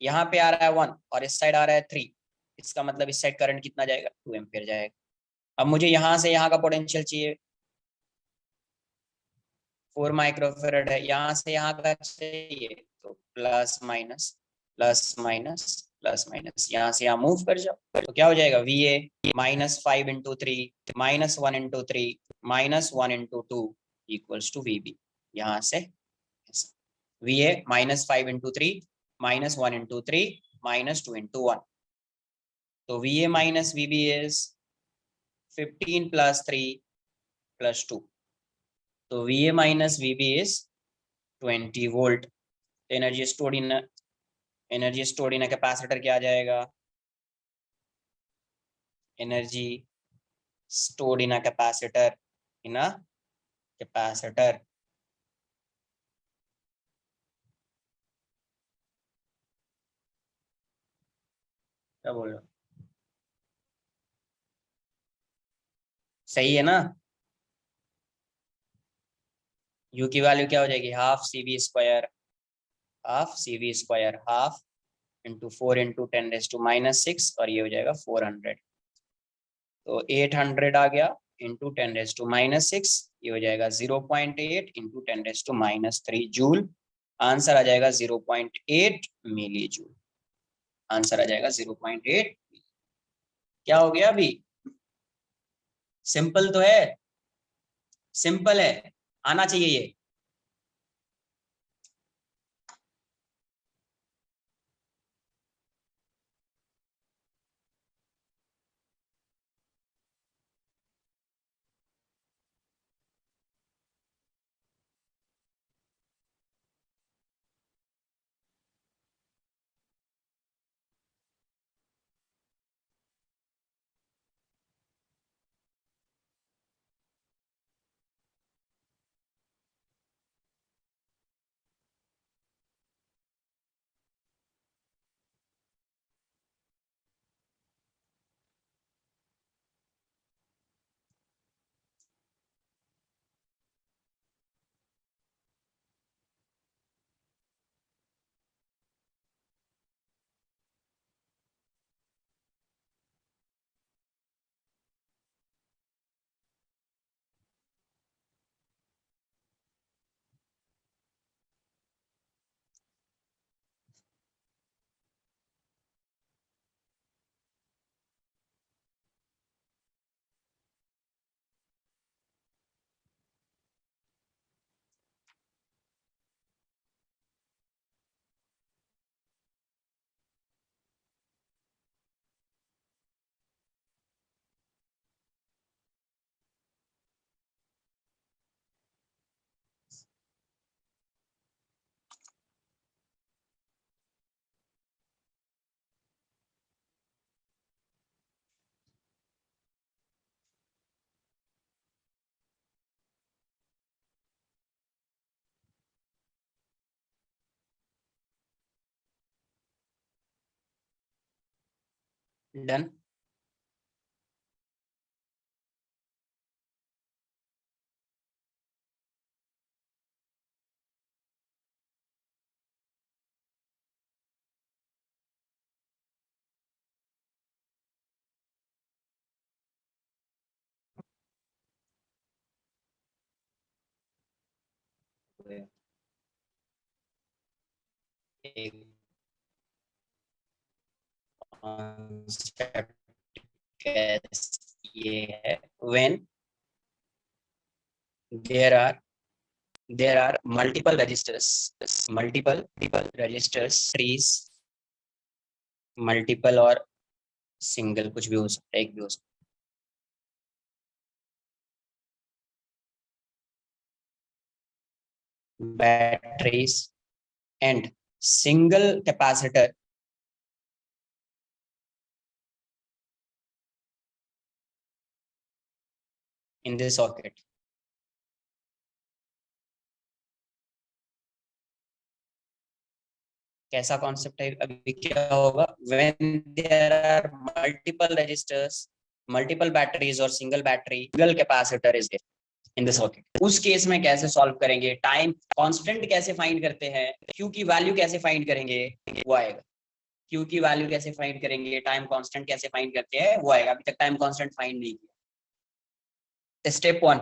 यहाँ पे आ रहा है 1 और इस साइड आ रहा है 3, इसका मतलब इस साइड करंट कितना जाएगा, 2 एम्पियर जाएगा। अब मुझे यहाँ से यहाँ का पोटेंशियल चाहिए, 4 माइक्रोफेरेड है, यहाँ से यहाँ का चाहिए, तो plus minus plus minus plus minus, यहाँ से यहाँ मूव कर जाओ, तो क्या हो जाएगा, VA -5 × 3 -1 × 3 -1 × 2 = VB। यहाँ से VA -5 × 3 -1 × 3 -2 × 1, तो VA - VB is 15 + 3 + 2, तो VA - VB is 20 volt. Energy stored in capacitor क्या आ जाएगा, energy stored in capacitor, in capacitor, क्या बोल रहे हो, सही है ना। यू की वैल्यू क्या हो जाएगी, ½ CV², ½ × 4 × 10⁻⁻⁶, और ये हो जाएगा 400, तो 800 आ गया इंटू 10⁻⁻⁶, ये हो जाएगा 0.8 × 10⁻³ जूल। आंसर आ जाएगा 0.8 मिली जूल। आंसर आ जाएगा 0.8। क्या हो गया अभी, सिंपल तो है, सिंपल है, आना चाहिए ये। डन। गया। एक concept ये है when there are multiple registers trees, multiple और सिंगल, कुछ भी हो सकता है, एक भी हो सकता है, batteries and single capacitor in this socket. कैसा कॉन्सेप्ट है? अभी क्या होगा, when there are multiple registers, multiple batteries और single capacitor is there in the circuit, उस केस में कैसे सॉल्व करेंगे, टाइम कांस्टेंट कैसे फाइंड करते हैं, क्यू की वैल्यू कैसे फाइंड करेंगे, वो आएगा। क्यू की वैल्यू कैसे फाइंड करेंगे, टाइम कांस्टेंट कैसे फाइंड करते हैं, वो आएगा। अभी तक टाइम कांस्टेंट फाइंड नहीं किया। स्टेप 1,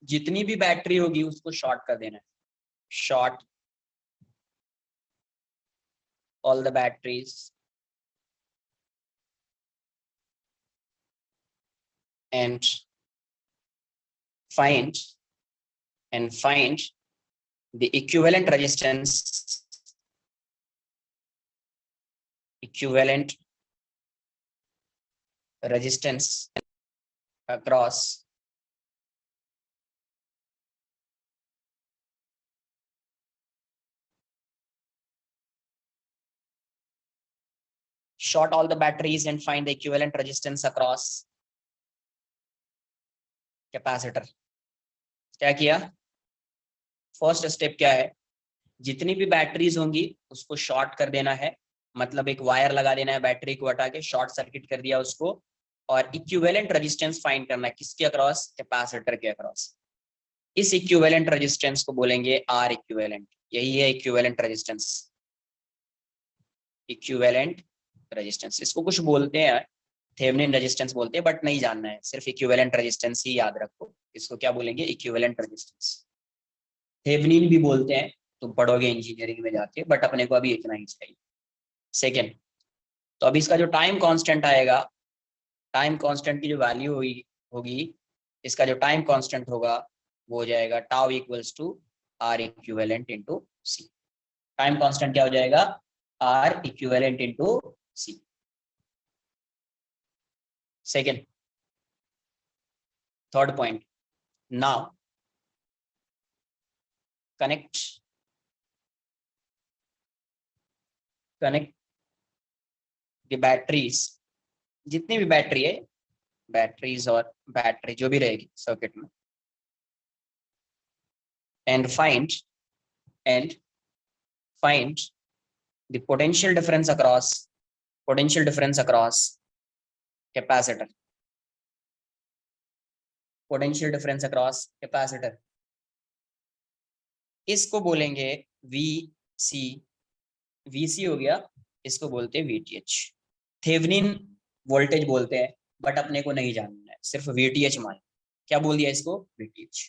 जितनी भी बैटरी होगी उसको शॉर्ट कर देना है। Short all the batteries and find the equivalent resistance across short all the batteries and find the equivalent resistance across capacitor। क्या किया? फर्स्ट स्टेप क्या है, जितनी भी बैटरीज होंगी उसको शॉर्ट कर देना है, मतलब एक वायर लगा देना है, बैटरी को हटा के शॉर्ट सर्किट कर दिया उसको, और इक्विवेलेंट रेजिस्टेंस फाइंड करना है, किसके अक्रॉस? कैपेसिटर के अक्रॉस। इस इक्विवेलेंट रेजिस्टेंस को बोलेंगे आर इक्विवेलेंट। यही है इक्विवेलेंट रेजिस्टेंस। इक्विवेलेंट रेजिस्टेंस इसको कुछ बोलते हैं, थेवेनिन रेजिस्टेंस बोलते हैं, बट नहीं जानना है, सिर्फ इक्विवेलेंट रेजिस्टेंस ही याद रखो। इसको क्या बोलेंगे? Equivalent resistance. थेवेनिन भी बोलते हैं, तुम पढ़ोगे इंजीनियरिंग में जाके, बट अपने को अभी इतना ही चाहिए। सेकेंड, तो अभी इसका जो टाइम कांस्टेंट आएगा, टाइम कांस्टेंट की जो वैल्यू होगी, इसका जो टाइम कांस्टेंट होगा वो हो जाएगा tau equals to R equivalent into C. Time constant क्या हो जाएगा? R equivalent into C. Second, third point, now connect the batteries, जितनी भी बैटरी है, बैटरीज और बैटरी जो भी रहेगी सर्किट में, and find the potential difference across capacitor, potential difference across capacitor, इसको बोलेंगे VC। VC हो गया, इसको बोलते हैं VTH। थेवेनिन वोल्टेज बोलते हैं, बट अपने को नहीं जानना है, सिर्फ VTH मान। क्या बोल दिया इसको? VTH।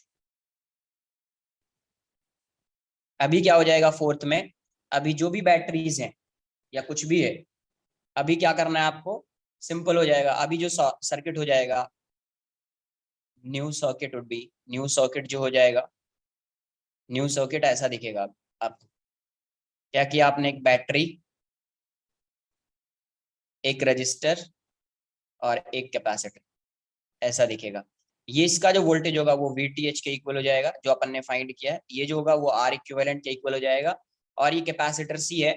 अभी क्या हो जाएगा फोर्थ में, अभी जो भी बैटरीज हैं या कुछ भी है, अभी क्या करना है आपको? सिंपल हो जाएगा। अभी जो सर्किट हो जाएगा, new circuit would be, new circuit जो हो जाएगा, न्यू सर्किट ऐसा दिखेगा। आप क्या किया आपने? एक बैटरी, एक रजिस्टर और एक कैपेसिटर, ऐसा दिखेगा। ये इसका जो वोल्टेज होगा वो VTH के इक्वल हो जाएगा, जो अपन ने फाइंड किया है। ये जो होगा वो R इक्विवेलेंट के इक्वल हो जाएगा। और ये कैपेसिटर C है,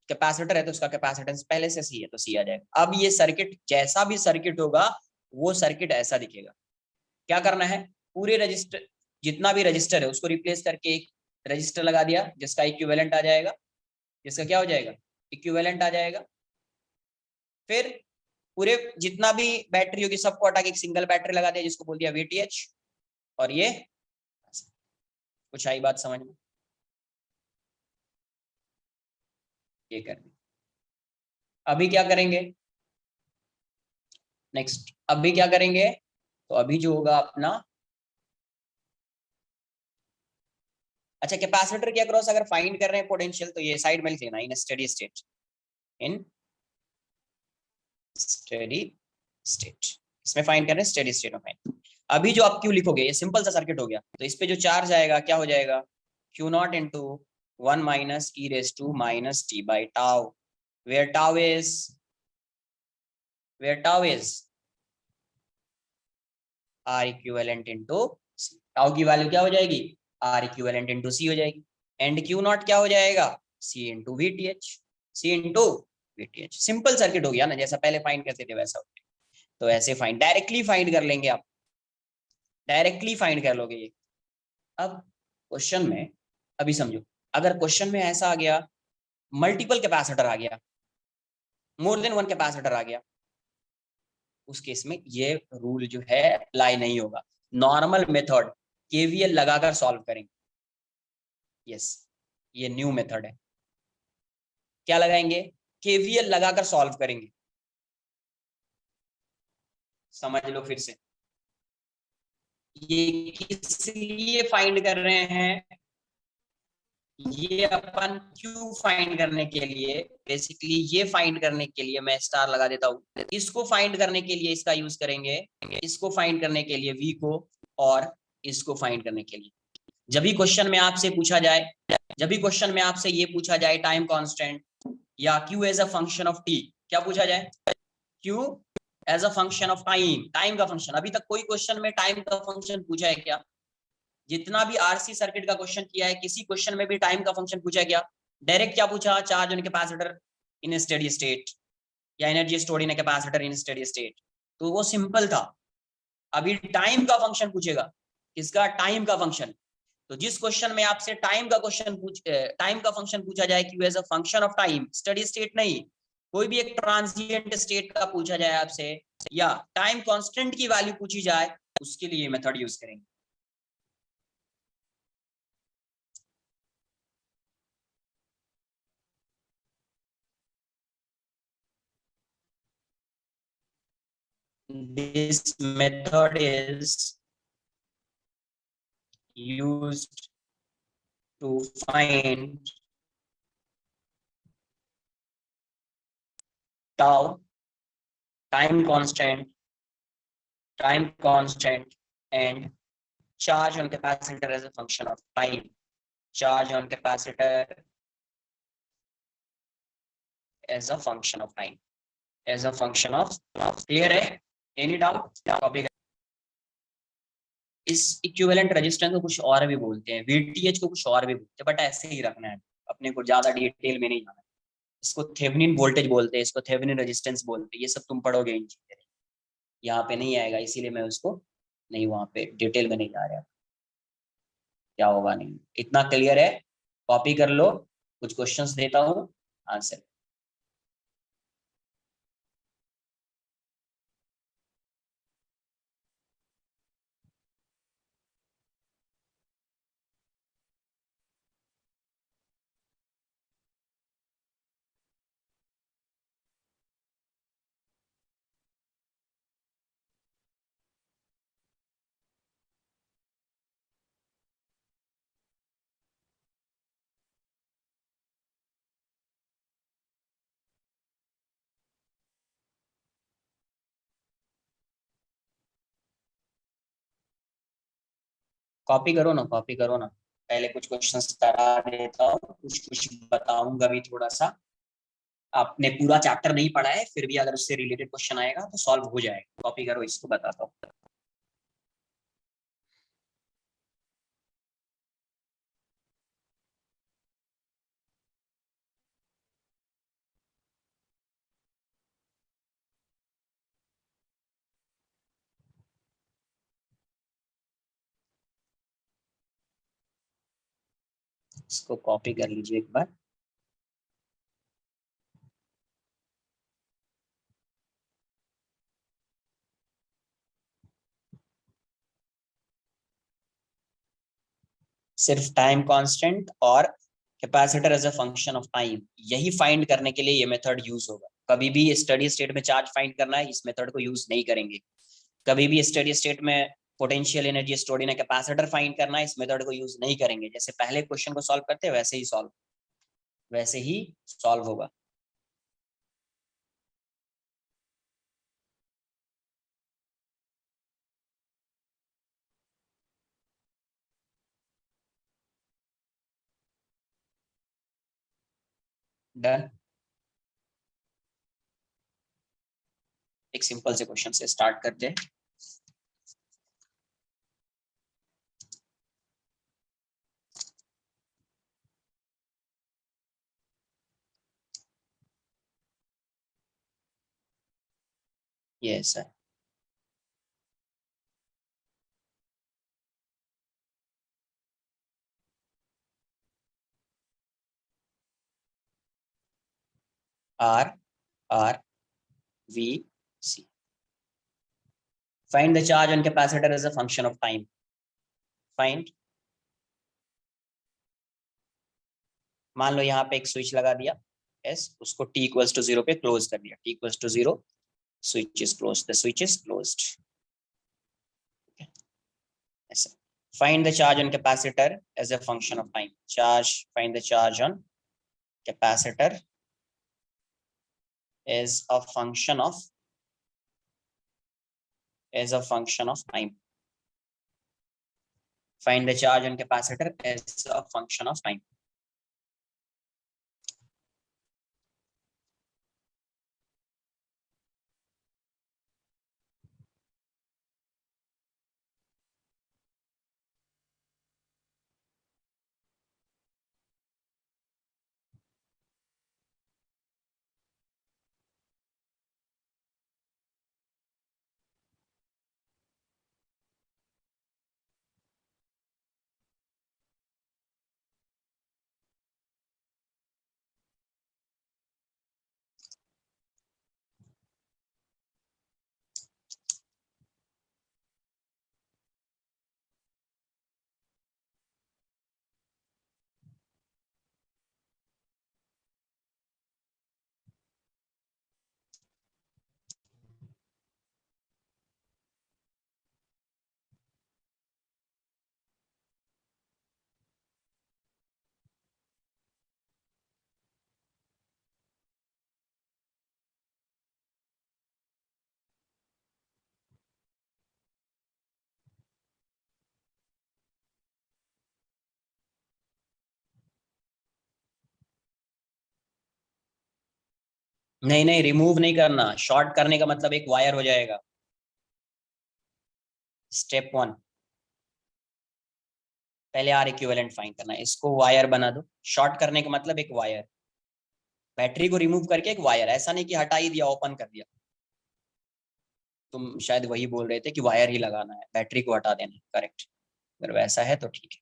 कैपेसिटर है तो उसका कैपेसिटेंस पहले से C है, तो C आ जाएगा। अब ये सर्किट, जैसा भी सर्किट होगा वो सर्किट ऐसा दिखेगा। क्या करना है? पूरे रजिस्टर, जितना भी रजिस्टर है उसको रिप्लेस करके एक रजिस्टर लगा दिया, जिसका इक्विवेलेंट आ जाएगा, जिसका क्या हो जाएगा? इक्विवेलेंट आ जाएगा। फिर पूरे जितना भी बैटरी होगी सबको हटा के एक सिंगल बैटरी लगा दिया, जिसको बोल दिया VTH। और ये कुछ आई बात समझ में? ये कर दी। अभी क्या करेंगे? नेक्स्ट, अभी क्या करेंगे? तो अभी जो होगा अपना, अच्छा कैपेसिटर के अक्रॉस अगर फाइंड कर रहे हैं पोटेंशियल, तो ये साइड में लिख लेना, इन स्टेडी स्टेट, इन स्टेडी स्टेट, इसमें फाइंड कर रहे हैं स्टेडी स्टेट में फाइंड। अभी जो आप क्यू लिखोगे, ये सिंपल सा सर्किट हो गया, तो इस पे जो चार्ज आएगा क्या हो जाएगा, Q naught into 1 minus E raise to minus T by tau, where tau is, where tau is R equivalent into C. Tau की वैल्यू क्या हो जाएगी, आर इक्विवेलेंट इंटू सी हो जाएगी, एंड क्यू नॉट क्या हो जाएगा, C into V T H, C into V T H. Simple circuit हो गया ना, जैसा पहले फाइंड करते थे वैसा। तो ऐसे फाइंड, डायरेक्टली फाइंड कर लेंगे आप, डायरेक्टली फाइंड कर लोगे ये। अब क्वेश्चन में, अभी समझो, अगर क्वेश्चन में ऐसा आ गया, मल्टीपल कैपेसिटर आ गया, मोर देन वन कैपेसिटर आ गया, उस केस में ये रूल जो है अप्लाई नहीं होगा। नॉर्मल मेथड केवीएल लगाकर सॉल्व करेंगे। यस, ये न्यू मेथड है। क्या लगाएंगे, केवीएल लगाकर सॉल्व करेंगे। समझ लो फिर से, ये किस लिए फाइंड कर रहे हैं, ये अपन क्यू फाइंड करने के लिए, बेसिकली ये फाइंड करने के लिए मैं स्टार लगा देता हूँ। इसको फाइंड करने के लिए इसका यूज करेंगे, इसको फाइंड करने के लिए वी को, और इसको फाइंड करने के लिए जब भी क्वेश्चन में आपसे पूछा जाए, जब भी क्वेश्चन में आपसे ये पूछा जाए टाइम कांस्टेंट या Q as a function of T, क्या पूछा जाए, Q as a function of time, time का फंक्शन। अभी तक कोई क्वेश्चन में टाइम का फंक्शन पूछा है क्या, जितना भी आरसी सर्किट का क्वेश्चन किया है, किसी क्वेश्चन में भी टाइम का फंक्शन पूछा गया, डायरेक्ट क्या पूछा, charge on capacitor in steady state या energy stored in capacitor in steady state, तो वो सिंपल था। अभी टाइम का फंक्शन पूछेगा, किसका, टाइम का फंक्शन। तो जिस क्वेश्चन में आपसे टाइम का क्वेश्चन टाइम का फंक्शन पूछा जाए कि as a function of time, steady state नहीं, कोई भी एक ट्रांजिएंट स्टेट का पूछा जाए आपसे, या टाइम कांस्टेंट की वैल्यू पूछी जाए, उसके लिए मेथड यूज करेंगे। This method is used to find tau, time constant, and charge on capacitor as a function of time. Charge on capacitor as a function of time. As a function of, clear है? Any doubt? Copy। इस इक्विवेलेंट रेजिस्टेंस को कुछ और भी बोलते हैं, वीटीएच को कुछ और भी बोलते हैं, बट ऐसे ही रखना है, अपने को ज्यादा डिटेल में नहीं जाना है। इसको थेवेनिन वोल्टेज बोलते हैं, इसको थेवेनिन रेजिस्टेंस बोलते हैं, ये सब तुम पढ़ोगे इंजीनियरिंग, यहाँ पे नहीं आएगा, इसीलिए मैं उसको नहीं, वहां पे डिटेल में नहीं जा रहा, क्या होगा नहीं, इतना क्लियर है। कॉपी कर लो, कुछ क्वेश्चंस देता हूँ, आंसर। कॉपी करो ना, कॉपी करो ना, पहले कुछ क्वेश्चंस करा देता हूँ, कुछ कुछ बताऊंगा भी थोड़ा सा। आपने पूरा चैप्टर नहीं पढ़ा है, फिर भी अगर उससे रिलेटेड क्वेश्चन आएगा तो सॉल्व हो जाएगा। कॉपी करो, इसको बताता हूँ। इसको कॉपी कर लीजिए एक बार। सिर्फ टाइम कांस्टेंट और capacitor as a function of time, यही फाइंड करने के लिए ये मेथड यूज होगा। कभी भी स्टडी स्टेट में चार्ज फाइंड करना है, इस मेथड को यूज नहीं करेंगे। कभी भी स्टेडी स्टेट में potential energy stored in capacitor find करना है, इस मेथड को यूज नहीं करेंगे। जैसे पहले क्वेश्चन को सॉल्व करते हैं वैसे ही सॉल्व होगा। डन। एक सिंपल से क्वेश्चन से स्टार्ट करते हैं। Yes sir. R R V C. Find the charge on capacitor as a function of time. Find, मान लो यहाँ पे एक स्विच लगा दिया एस, उसको t इक्वल्स टू 0 पे क्लोज कर दिया। t equals to 0, switch is closed, the switch is closed. ऐसा। Find the charge on capacitor as a function of time. Charge, find the charge on capacitor as a function of time. Find the charge on capacitor as a function of time. नहीं नहीं, रिमूव नहीं करना। शॉर्ट करने का मतलब एक वायर हो जाएगा। स्टेप 1, पहले आर इक्विवेलेंट फाइंड करना है, इसको वायर बना दो। शॉर्ट करने का मतलब एक वायर, बैटरी को रिमूव करके एक वायर। ऐसा नहीं कि हटा ही दिया, ओपन कर दिया। तुम शायद वही बोल रहे थे कि वायर ही लगाना है, बैटरी को हटा देना है। करेक्ट। अगर वैसा है तो ठीक है।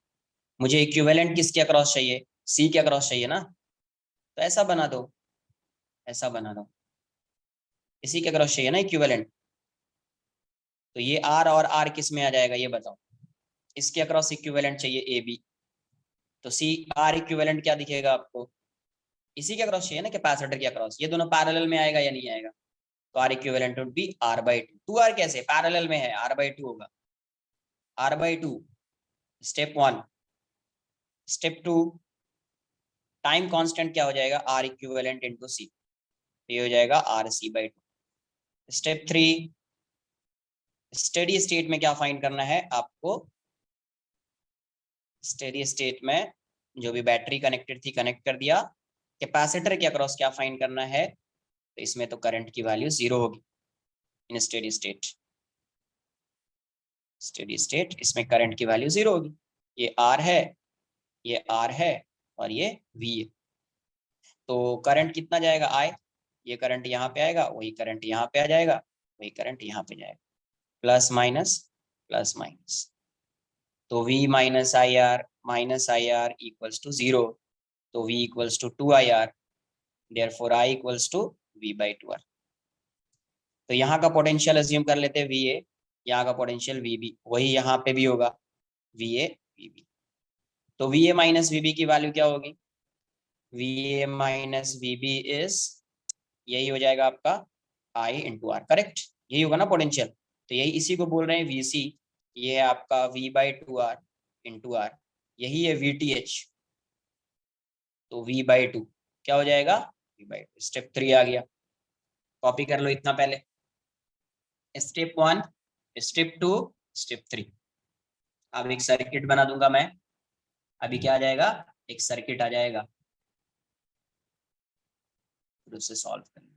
मुझे इक्विवेलेंट किसके अक्रॉस चाहिए? सी के अक्रॉस चाहिए ना, तो ऐसा बना दो, ऐसा बना दो। इसी के अक्रॉस चाहिए ना इक्विवेलेंट। तो ये आर और आर किस में आ जाएगा ये बताओ। इसके अक्रॉस इक्विवेलेंट चाहिए ए बी, तो सी आर इक्विवेलेंट क्या दिखेगा आपको? इसी के अक्रॉस चाहिए ना, कैपेसिटर के अक्रॉस। ये दोनों पैरेलल में आएगा या नहीं आएगा? तो R equivalent would be R by two. Two R कैसे? पैरेलल में है, आर बाई टू होगा। R by two, step 1। Step 2, time constant क्या हो जाएगा? आर इक्विवेलेंट इनटू सी, ये हो जाएगा R C by two. Step 3, steady state में क्या फाइंड करना है आपको? स्टेडी स्टेट में जो भी बैटरी कनेक्टेड थी कनेक्ट कर दिया। कैपेसिटर के अक्रॉस क्या फाइंड करना है? तो इसमें तो करंट की वैल्यू 0 होगी इन स्टेडी स्टेट। स्टेडी स्टेट इसमें करंट की वैल्यू 0 होगी। ये आर है, ये आर है, और ये वी है। तो करंट कितना जाएगा? आई। ये करंट यहाँ पे आएगा, वही करंट यहाँ पे आ जाएगा, वही करंट यहाँ पे जाएगा। Plus minus, plus minus. तो v minus I R equals to 0। तो v equals to 2 IR, therefore I equals to v by 2R। तो यहाँ का पोटेंशियल अज्यूम कर लेते हैं VA, यहाँ का पोटेंशियल VB, वही यहाँ पे भी होगा VA VB। तो VA माइनस VB की वैल्यू क्या होगी? VA माइनस VB इज, यही हो जाएगा आपका I इंटू आर। करेक्ट, यही होगा ना पोटेंशियल। तो यही इसी को बोल रहे हैं वीसी। ये है आपका v/2r इंटू आर, यही है वीटीएच। तो v/2 क्या हो जाएगा, v/2। स्टेप 3 आ गया, कॉपी कर लो इतना पहले। Step 1, step 2, step 3। अब एक सर्किट बना दूंगा मैं। अभी क्या आ जाएगा, एक सर्किट आ जाएगा, फिर उसे सॉल्व करना।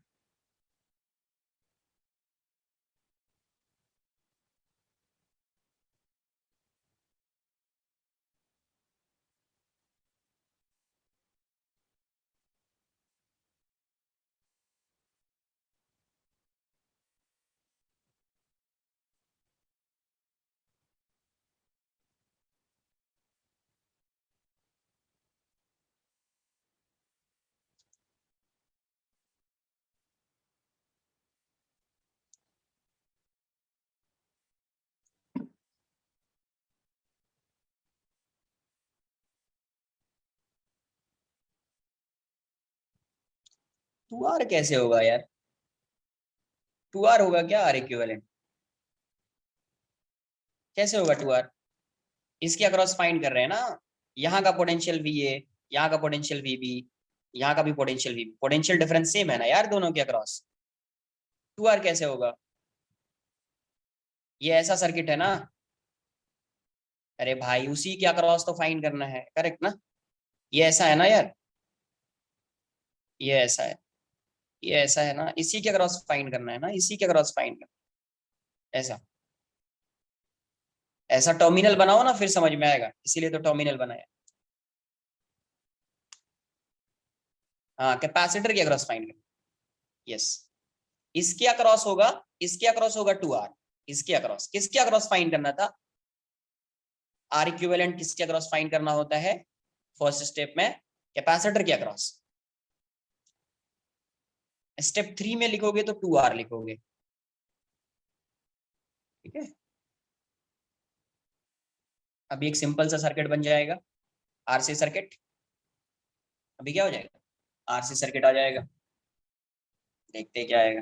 टू आर कैसे होगा यार, टू आर होगा क्या, आर इक्विवेलेंट कैसे होगा टू आर? इसके अक्रॉस फाइंड कर रहे हैं ना, यहाँ का पोटेंशियल वी ए, यहाँ का पोटेंशियल वी बी, यहाँ का भी potential V B, potential difference same है ना यार दोनों के अक्रॉस। टू आर कैसे होगा, ये ऐसा सर्किट है ना। अरे भाई उसी के अक्रॉस तो फाइंड करना है, करेक्ट ना। ये ऐसा है ना यार, ये ऐसा है, ये ऐसा है ना, इसी के अक्रॉस फाइंड करना है ना, इसी के अक्रॉस फाइंड करना है। ऐसा, ऐसा टर्मिनल बनाओ ना, फिर समझ में आएगा, इसीलिए तो टर्मिनल बनाया। हाँ, कैपेसिटर के अक्रॉस फाइंड करना। यस, इसके अक्रॉस होगा, इसके अक्रॉस होगा टू आर। इसके अक्रॉस, किसके अक्रॉस फाइंड करना था, आर इक्विवेलेंट किसके अक्रॉस फाइंड करना होता है फर्स्ट स्टेप में, कैपेसिटर के अक्रॉस। स्टेप 3 में लिखोगे तो टू आर लिखोगे, ठीक है। अभी एक सिंपल सा सर्किट बन जाएगा, आरसी सर्किट। अभी क्या हो जाएगा, आरसी सर्किट आ जाएगा, देखते हैं क्या आएगा।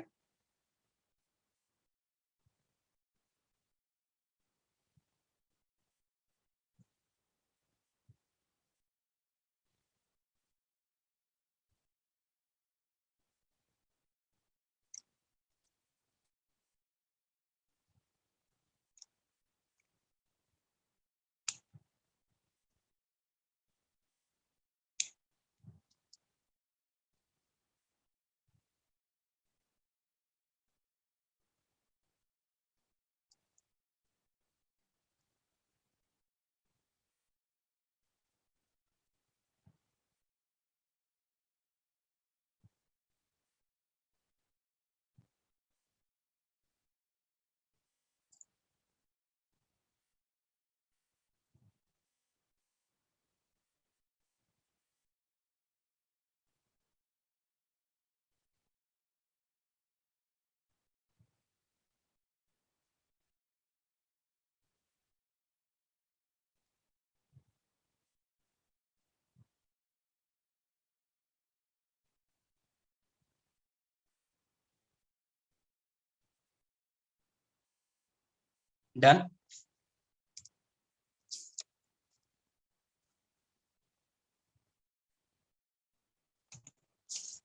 डन।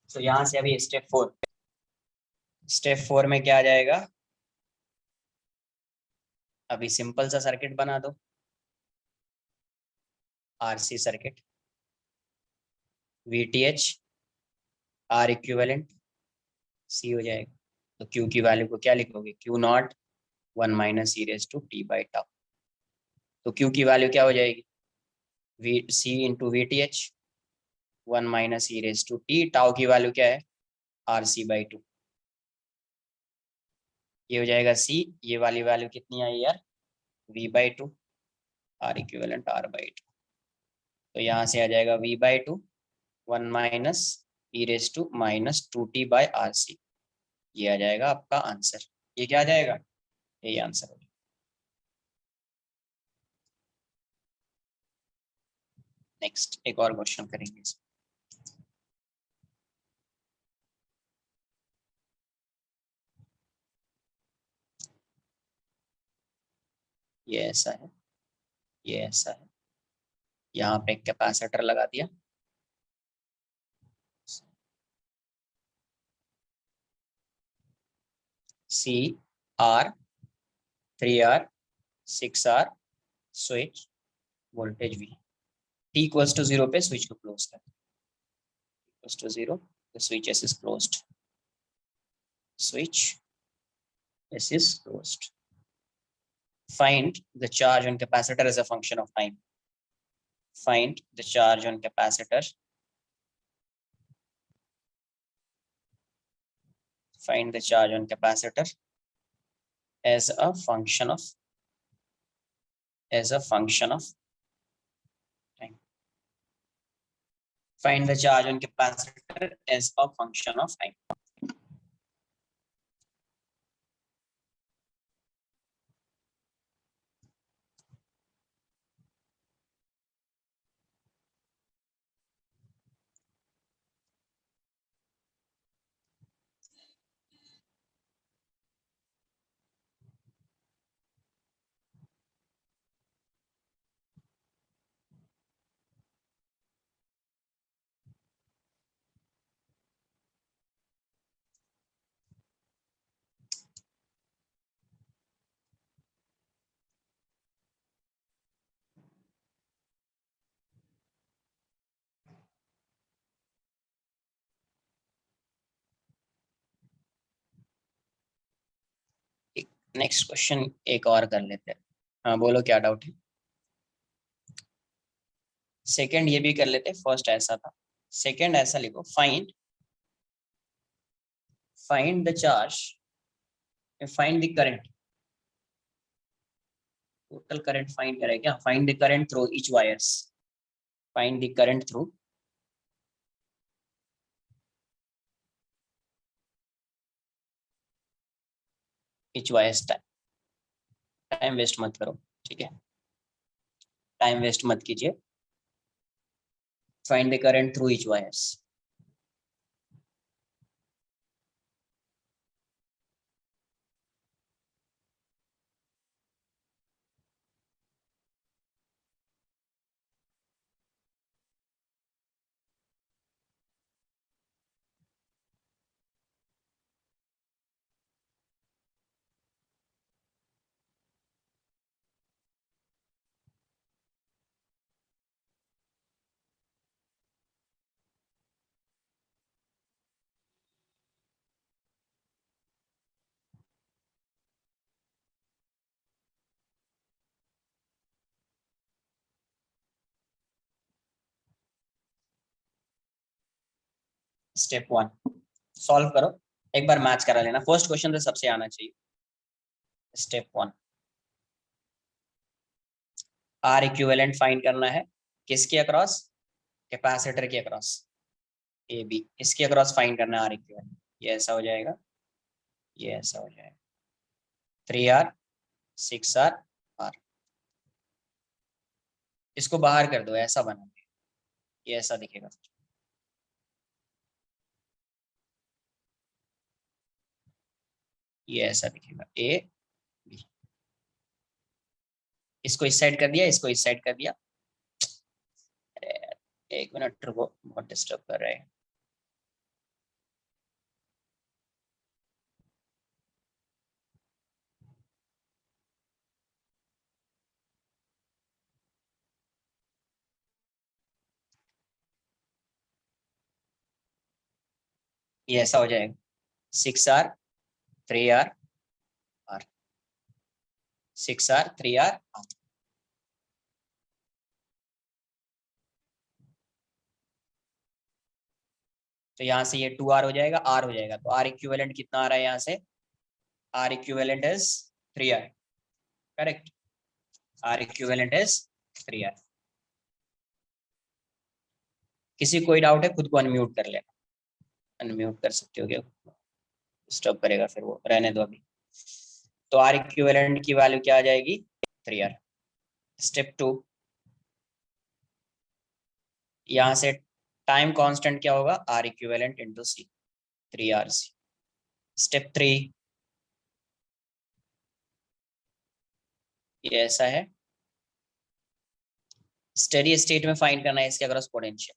तो यहां से अभी स्टेप 4, स्टेप 4 में क्या आ जाएगा, अभी सिंपल सा सर्किट बना दो, RC circuit, VTH, R equivalent, C हो जाएगा। तो क्यू की वैल्यू को क्या लिखोगे, क्यू नॉट 1 - e⁻⁻ तो क्यू की वैल्यू क्या हो जाएगी, V C into V T H, 1 - e⁻t। Tau की वैल्यू क्या है, RC/2। ये हो जाएगा सी, ये वाली वैल्यू कितनी आई यार, V/2, आर इक्विवेलेंट R/2। तो यहाँ से आ जाएगा V/2 1 - e⁻²t/RC। ये आ जाएगा आपका आंसर। ये क्या आ जाएगा, यही आंसर हो जाएगा। नेक्स्ट एक और क्वेश्चन करेंगे। ये ऐसा है, ये ऐसा है, यहाँ पे एक कैपेसिटर लगा दिया, C R 3R 6R switch, voltage V, t equals to 0 पे स्विच को क्लोज कर, equals to 0, the switch S is closed, switch S is closed. Find the charge on capacitor as a function of time. Find the charge on capacitor. Find the charge on capacitor as a function of time. Find the charge on capacitor as a function of time. Next question एक और कर लेते हैं। हाँ बोलो क्या डाउट है। सेकंड ये भी कर लेते, फर्स्ट ऐसा था, सेकंड ऐसा लिखो, find the charge, find the current, total current find करें क्या, find the current through each wires, find the current through each wires. Time waste मत करो, ठीक है, टाइम वेस्ट मत कीजिए। Find the current through each wires. Step 1 solve करो, एक बार मैच करा लेना, फर्स्ट क्वेश्चन तो सबसे आना चाहिए। स्टेप 1 आर इक्विवेलेंट फाइंड करना है, किसके अक्रॉस, कैपेसिटर के अक्रॉस, ए बी, इसके अक्रॉस फाइंड करना है आर इक्विवेलेंट। ये ऐसा हो जाएगा, ये ऐसा हो जाएगा, 3R 6R R, इसको बाहर कर दो, ऐसा बना, ये ऐसा दिखेगा, ये ऐसा दिखेगा, ए बी, इसको इस साइड कर दिया, इसको इस साइड कर दिया। एक मिनट रुको, बहुत डिस्टर्ब कर रहे हैं। ये ऐसा हो जाएगा, 6R 3R R, 6R 3R R। तो यहाँ से ये 2R हो जाएगा, R हो जाएगा, तो R इक्विवेलेंट कितना आ रहा है यहाँ से, R equivalent is 3R, correct, R equivalent is 3R। किसी कोई डाउट है खुद को अनम्यूट कर लेना, अनम्यूट कर सकते हो क्या, डिस्टर्ब करेगा फिर वो, रहने दो अभी। तो R इक्विवेलेंट की वैल्यू क्या आ जाएगी, 3R। स्टेप 2, यहाँ से टाइम कांस्टेंट क्या होगा, R equivalent into C, 3RC। Step 3 ये ऐसा है, स्टेडी स्टेट में फाइंड करना है इसके अक्रॉस पोटेंशियल,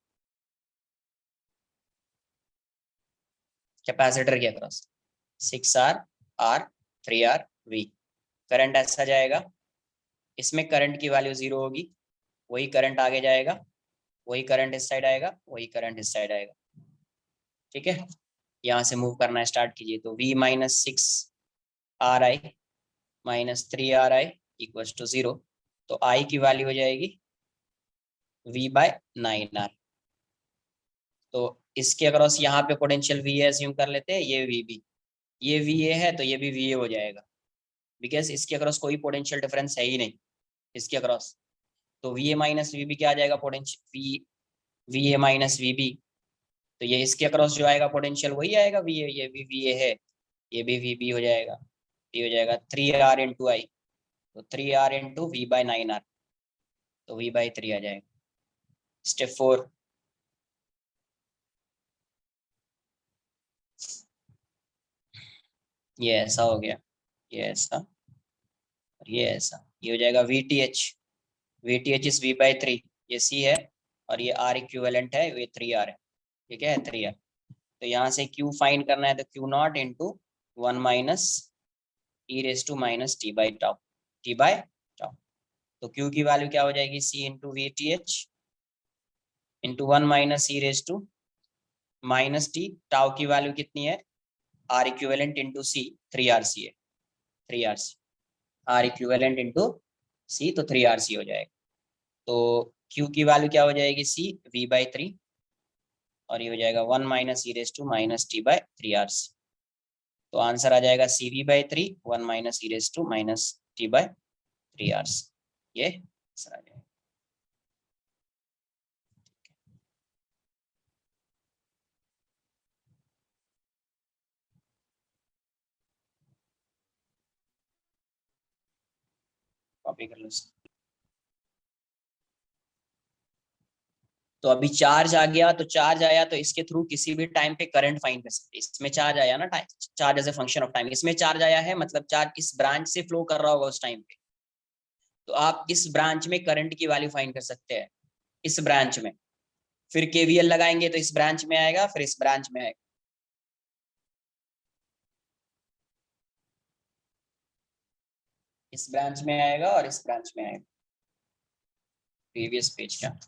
कैपेसिटर के across 6R R 3R V। Current ऐसा जाएगा, इसमें करंट की वैल्यू 0 होगी, वही करंट आगे जाएगा, वही करंट इस साइड आएगा, वही करंट इस साइड आएगा। ठीक है, यहाँ से मूव करना स्टार्ट कीजिए। तो V minus 6RI minus 3RI equal to 0। तो I की वैल्यू हो जाएगी V बाय 9R। तो इसके अक्रॉस यहाँ पे पोटेंशियल V एज्यूम कर लेते हैं, ये VB, ये VA है तो ये भी VA हो जाएगा, बिकॉज इसके अक्रॉस कोई पोटेंशियल डिफरेंस है ही नहीं इसके अक्रॉस। तो VA माइनस VB क्या आ जाएगा, पोटेंशियल VA माइनस VB। तो ये इसके अक्रॉस जो आएगा पोटेंशियल वही आएगा VA, ये भी VA है, ये भी VB हो जाएगा। ये हो जाएगा 3R इंटू आई, तो 3R into V by 9R, तो V बाई 3 आ जाएगा। स्टेप 4, ये ऐसा हो गया, ये ऐसा और ये ऐसा, ये हो जाएगा VTH। VTH is V by 3, ये C है और ये R इक्विवेलेंट है, ये 3R है। ठीक है, 3R। तो यहाँ से Q फाइंड करना है, तो Q naught into 1 minus E raise to minus T by tau, T by tau. तो Q की वैल्यू क्या हो जाएगी, C into VTH into 1 minus E raise to minus T, tau की वैल्यू कितनी है, R equivalent into C, 3RC है, 3RC, R equivalent into C, तो 3RC हो जाएगा। तो Q की वैल्यू क्या हो जाएगी, C V बाई 3, और ये हो जाएगा 1 minus E raise to minus T by 3RC। तो आंसर आ जाएगा CV by 3, 1 minus E raise to minus T by 3RC। ये आंसर आ जाएगा। कॉपी कर लो। तो अभी चार्ज आ गया, तो चार्ज आया तो इसके थ्रू किसी भी टाइम पे करंट फाइंड कर सकते हैं। इसमें चार्ज आया ना, time charge as a function of time, इसमें चार्ज आया है मतलब चार्ज इस ब्रांच से फ्लो कर रहा होगा उस टाइम पे, तो आप इस ब्रांच में करंट की वैल्यू फाइंड कर सकते हैं इस ब्रांच में। फिर केवीएल लगाएंगे तो इस ब्रांच में आएगा, फिर इस ब्रांच में आएगा। इस ब्रांच में आएगा और इस ब्रांच में आएगा। प्रीवियस पेज का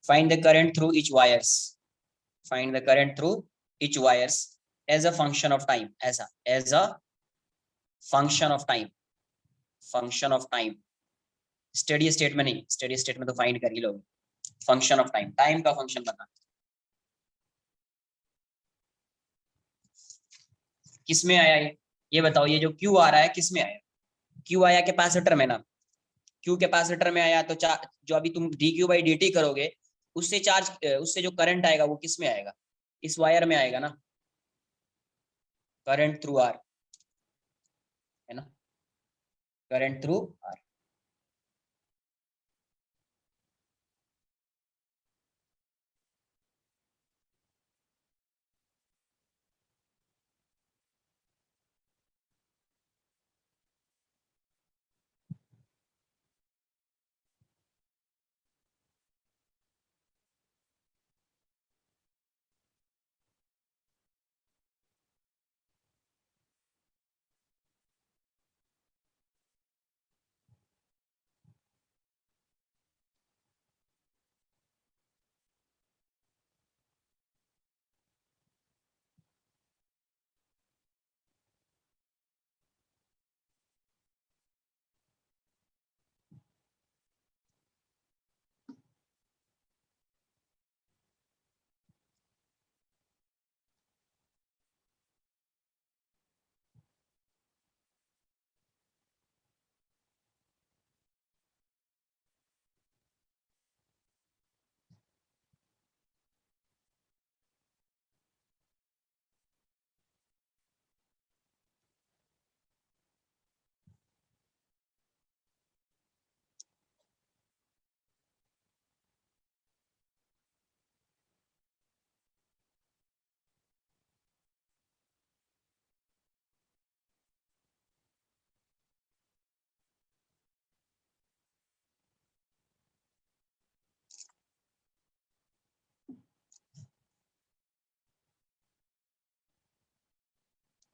find the current through each wires, find the current through each wires as a function of time, ऐसा as a function of time, function of time। Steady state में नहीं, स्टेडी स्टेट में तो फाइंड कर ही लोगे, फंक्शन ऑफ टाइम, टाइम का फंक्शन बना। किस में आया ये बताओ, ये जो क्यू आ रहा है किस में आया, क्यू आया कैपेसिटर में ना, क्यू कैपेसिटर में आया, तो जो अभी तुम D Q by D T करोगे उससे चार्ज, उससे जो करंट आएगा वो किस में आएगा, इस वायर में आएगा ना, करंट थ्रू आर, है ना, करंट थ्रू आर।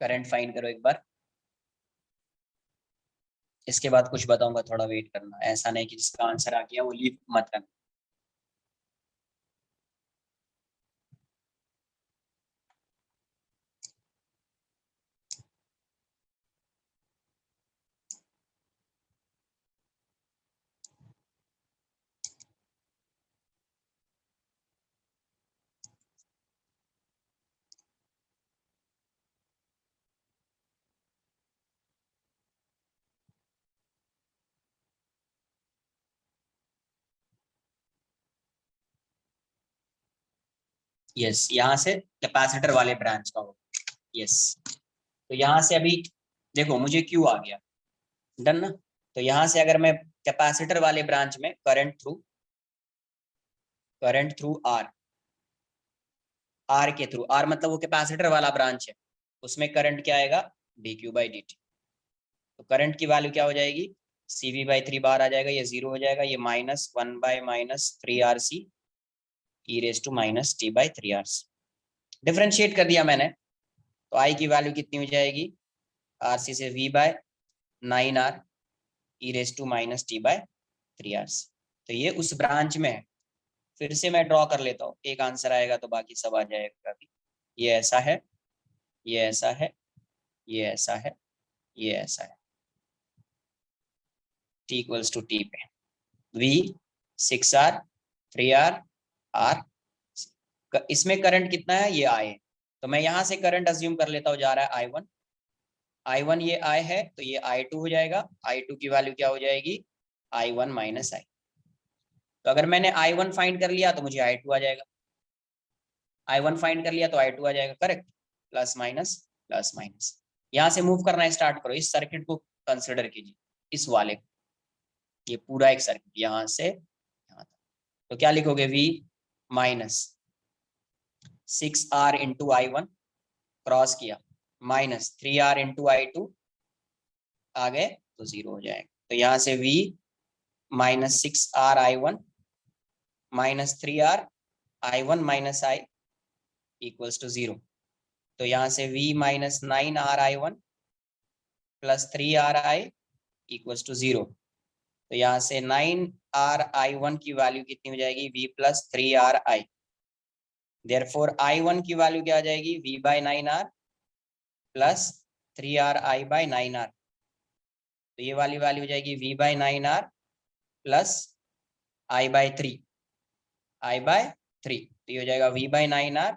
करंट फाइंड करो एक बार, इसके बाद कुछ बताऊंगा, थोड़ा वेट करना, ऐसा नहीं कि जिसका आंसर आ गया वो लीव मत करना। यस, यहाँ से कैपेसिटर वाले ब्रांच का होगा। यस, तो यहाँ से अभी देखो मुझे क्यू आ गया, डन ना। तो यहाँ से अगर मैं कैपेसिटर वाले ब्रांच में करंट थ्रू आर, आर के थ्रू, आर मतलब वो कैपेसिटर वाला ब्रांच है, उसमें करंट क्या आएगा, D Q by D T. तो करंट की वैल्यू क्या हो जाएगी, सी वी बाई 3 बार आ जाएगा, ये 0 हो जाएगा, ये -1 by -3 RC E raise to -T/3 RC। Differentiate कर दिया मैंने, तो आई की वैल्यू कितनी हो जाएगी, RC से V by 9R E raise to -T/3 RC। तो ये उस ब्रांच में है। फिर से मैं ड्रॉ कर लेता हूँ, एक आंसर आएगा तो बाकी सब आ जाएगा। ये ऐसा है, ये ऐसा है, ये ऐसा है, ये ऐसा है, T इक्वल्स टू T पे V 6R 3R R। इसमें करंट कितना है, ये I है, तो मैं यहां से करंट अज्यूम कर लेता हूँ, जा रहा है I1 ये I है, तो ये I2 हो जाएगा, I2 की वैल्यू क्या हो जाएगी, I1 माइनस I। तो अगर मैंने I1 फाइंड कर लिया तो मुझे I2 आ जाएगा, I1 फाइंड कर लिया तो I2 आ जाएगा, correct, plus minus plus minus. यहाँ से मूव करना स्टार्ट करो, इस सर्किट को कंसिडर कीजिए, इस वाले, ये पूरा एक सर्किट यहाँ से यहाँ तक। तो क्या लिखोगे, V -6R into I1 cross किया, -3R इंटू I2 आ गए तो 0 हो जाएगा। तो यहाँ से V -6R I1 -3R I1 minus I equals to 0। तो यहाँ से V -9R I1 plus 3R I equals to 0। तो यहाँ से 9R I1 की वैल्यू कितनी हो जाएगी, V plus 3R I। Therefore I1 की वैल्यू क्या आ जाएगी, V by 9R plus 3R I by 9R। तो ये वाली वैल्यू हो जाएगी V by 9R plus I by 3, I by 3। तो ये हो जाएगा V बाय 9R,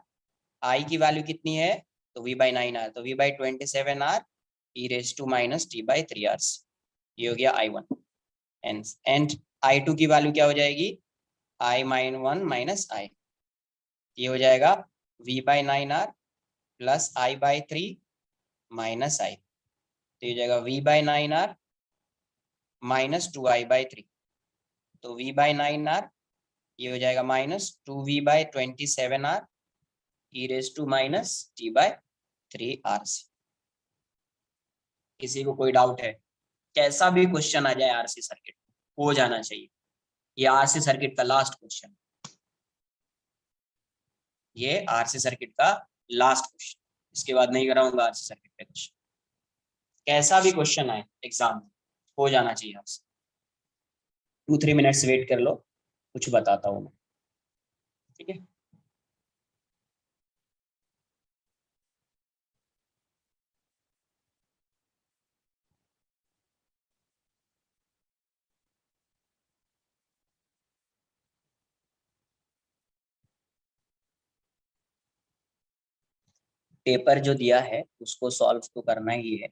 I की वैल्यू कितनी है, तो V बाय 9R, तो V by 27R E raise to -T/3R। ये हो गया I1 एंड I2 की वैल्यू क्या हो जाएगी, I-1 माइनस I। ये हो जाएगा V by 9R plus I by 3 minus I। तो ये हो जाएगा V by 9R minus 2I bye 3। तो V बाय 9R ये हो जाएगा -2V bye 27R E raise to -T/3R। किसी को कोई डाउट है, कैसा भी क्वेश्चन आ जाए आरसी सर्किट हो जाना चाहिए, ये आरसी सर्किट का लास्ट क्वेश्चन, ये आरसी सर्किट का लास्ट क्वेश्चन, इसके बाद नहीं कराऊंगा आरसी सर्किट पे क्वेश्चन। कैसा भी क्वेश्चन आए एग्जाम हो जाना चाहिए आपसे। 2-3 मिनट्स वेट कर लो, कुछ बताता हूँ मैं, ठीक है। पेपर जो दिया है उसको सॉल्व तो करना ही है,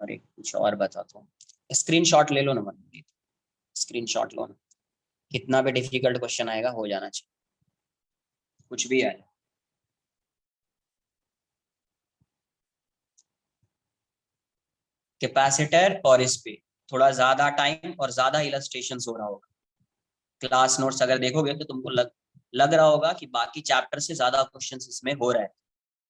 और एक कुछ और बताता हूँ, स्क्रीनशॉट ले लो ना, मन स्क्रीनशॉट लो ना, कितना भी डिफिकल्ट क्वेश्चन आएगा हो जाना चाहिए, कुछ भी आए। कैपेसिटर और इस पे थोड़ा ज्यादा टाइम और ज्यादा इलस्ट्रेशन हो रहा होगा, क्लास नोट्स अगर देखोगे तो तुमको लग रहा होगा कि बाकी चैप्टर से ज्यादा क्वेश्चंस इसमें हो रहा है।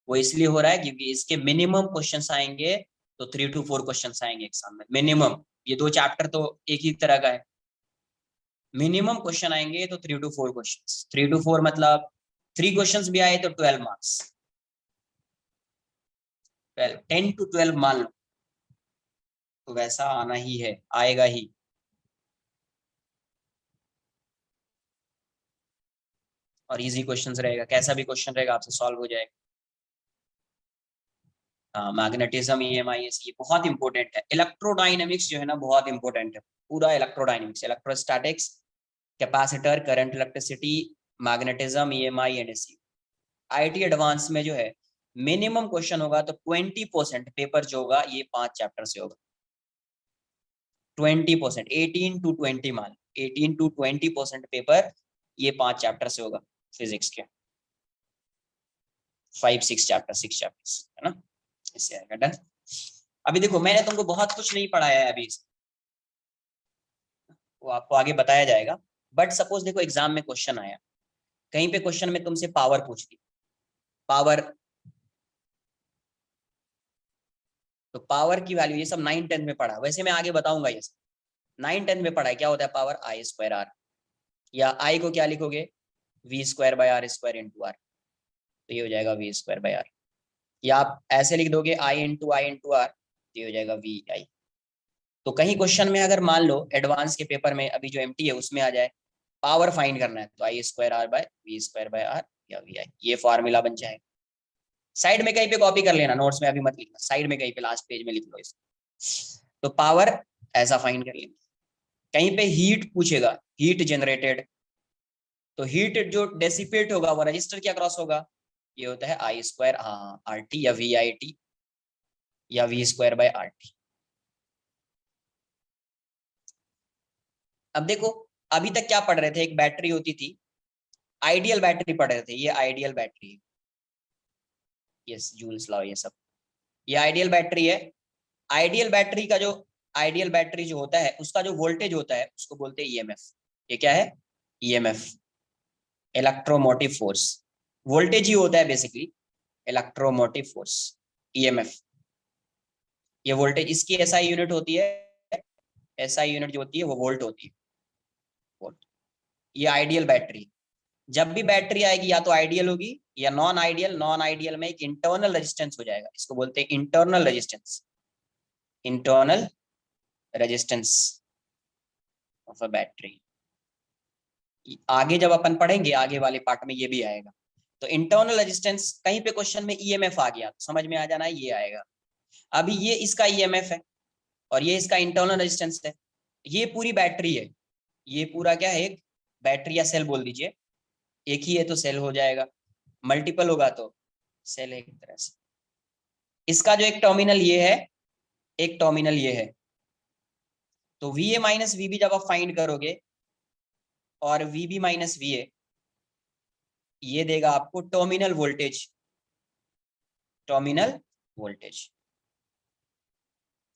वो इसलिए हो रहा है क्योंकि इसके मिनिमम क्वेश्चंस आएंगे, तो 3 to 4 क्वेश्चंस आएंगे एग्जाम में मिनिमम। ये दो चैप्टर तो एक ही तरह का है, मिनिमम क्वेश्चन आएंगे तो 3 to 4 क्वेश्चंस। 3 to 4 मतलब 3 क्वेश्चंस भी आए तो 12 मार्क्स। 10 to 12 मान लो, तो वैसा आना ही है, आएगा ही। और इजी क्वेश्चन रहेगा, कैसा भी क्वेश्चन रहेगा आपसे सॉल्व हो जाएगा। हाँ, मैग्नेटिज्म, EMIS ये बहुत इंपॉर्टेंट है। इलेक्ट्रोडाइनमिक्स जो है ना बहुत इंपॉर्टेंट है, पूरा electrodynamics, electrostatics, capacitor, current, electricity, magnetism, EMI and AC। IT advance में जो है मिनिमम क्वेश्चन होगा तो 20% पेपर जो होगा ये 5 चैप्टर से होगा। 20%, 18 to 20 मान, 18 to 20% पेपर ये 5 चैप्टर से होगा फिजिक्स के। 5-6 चैप्टर, 6 चैप्टर्स है ना, इससे आएगा। डन। अभी देखो मैंने तुमको बहुत कुछ नहीं पढ़ाया है अभी, वो आपको आगे बताया जाएगा। बट सपोज देखो एग्जाम में क्वेश्चन आया, कहीं पे क्वेश्चन में तुमसे पावर पूछ दी, पावर, तो पावर की वैल्यू ये सब 9-10 में पढ़ा, वैसे मैं आगे बताऊंगा ये सब। 9-10 में पढ़ा है क्या होता है पावर, I²R, या आई को क्या लिखोगे, V²/R² इंटू आर, तो ये हो जाएगा V²/R। या आप ऐसे लिख दोगे I × I × R, तो ये हो जाएगा VI। तो कहीं क्वेश्चन में अगर मान लो एडवांस के पेपर में अभी जो MT है उसमें आ जाए पावर फाइंड करना है, तो I²R/V²/R या VI, ये फॉर्मूला बन जाएगा। साइड में कहीं पे कॉपी कर लेना, नोट्स में अभी मत लिखना, साइड में कहीं पे लास्ट पेज में लिख लो इसको। तो पावर ऐसा फाइंड कर लेंगे। कहीं पे हीट पूछेगा, हीट जनरेटेड, तो हीट जो डेसिपेट होगा वो रजिस्टर के अक्रॉस होगा, ये होता है I²RT या VIT या V²/RT। अब देखो अभी तक क्या पढ़ रहे थे, एक बैटरी होती थी, आइडियल बैटरी पढ़ रहे थे, ये आइडियल बैटरी है, यस जूल्स लॉ, ये सब ये आइडियल बैटरी है। आइडियल बैटरी का जो, आइडियल बैटरी जो होता है उसका जो वोल्टेज होता है उसको बोलते हैं EMF। ये क्या है, EMF, इलेक्ट्रोमोटिव फोर्स, वोल्टेज ही होता है बेसिकली, इलेक्ट्रोमोटिव फोर्स, EMF। ये वोल्टेज, इसकी SI यूनिट होती है, SI यूनिट जो होती है वो वोल्ट होती है, वोल्ट। ये आइडियल बैटरी, जब भी बैटरी आएगी या तो आइडियल होगी या नॉन आइडियल, नॉन आइडियल में एक इंटरनल रेजिस्टेंस हो जाएगा, इसको बोलते हैं internal resistance, internal resistance of a battery. आगे जब अपन पढ़ेंगे आगे वाले पार्ट में ये भी आएगा। तो इंटरनल रेजिस्टेंस, कहीं पे क्वेश्चन में EMF आ गया तो समझ में आ जाना है ये आएगा। अभी ये इसका EMF है और ये इसका इंटरनल रेजिस्टेंस है, ये पूरी बैटरी है, ये पूरा क्या है, एक बैटरी या सेल बोल दीजिए, एक ही है तो सेल हो जाएगा, मल्टीपल होगा तो सेल है एक तरह से। इसका जो एक टर्मिनल ये है, एक टर्मिनल ये है, तो VA माइनस VB जब आप फाइंड करोगे और VB माइनस VA, ये देगा आपको टर्मिनल वोल्टेज, टर्मिनल वोल्टेज,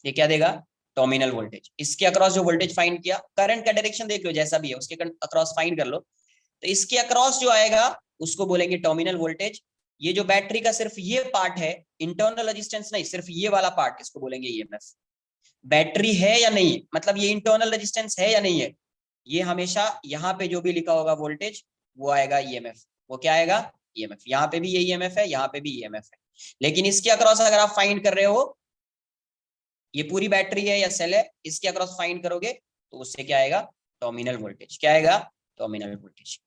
ये क्या देगा, टर्मिनल वोल्टेज। इसके अक्रॉस जो वोल्टेज फाइंड किया, करंट का डायरेक्शन देख लो जैसा भी है उसके अक्रॉस फाइंड कर लो, तो इसके अक्रॉस जो आएगा उसको बोलेंगे टर्मिनल वोल्टेज। ये जो बैटरी का सिर्फ ये पार्ट है, इंटरनल रेजिस्टेंस नहीं, सिर्फ ये वाला पार्ट, इसको बोलेंगे EMF। बैटरी है या नहीं, मतलब ये इंटरनल रेजिस्टेंस है या नहीं है, ये हमेशा यहाँ पे जो भी लिखा होगा वोल्टेज वो आएगा EMF। वो क्या आएगा, EMF। यहाँ पे भी ये EMF है, यहाँ पे भी EMF है, लेकिन इसके अक्रॉस अगर आप फाइंड कर रहे हो, ये पूरी बैटरी है या सेल है, इसके अक्रॉस फाइंड करोगे तो उससे क्या आएगा, टर्मिनल वोल्टेज। क्या आएगा, टर्मिनल वोल्टेज।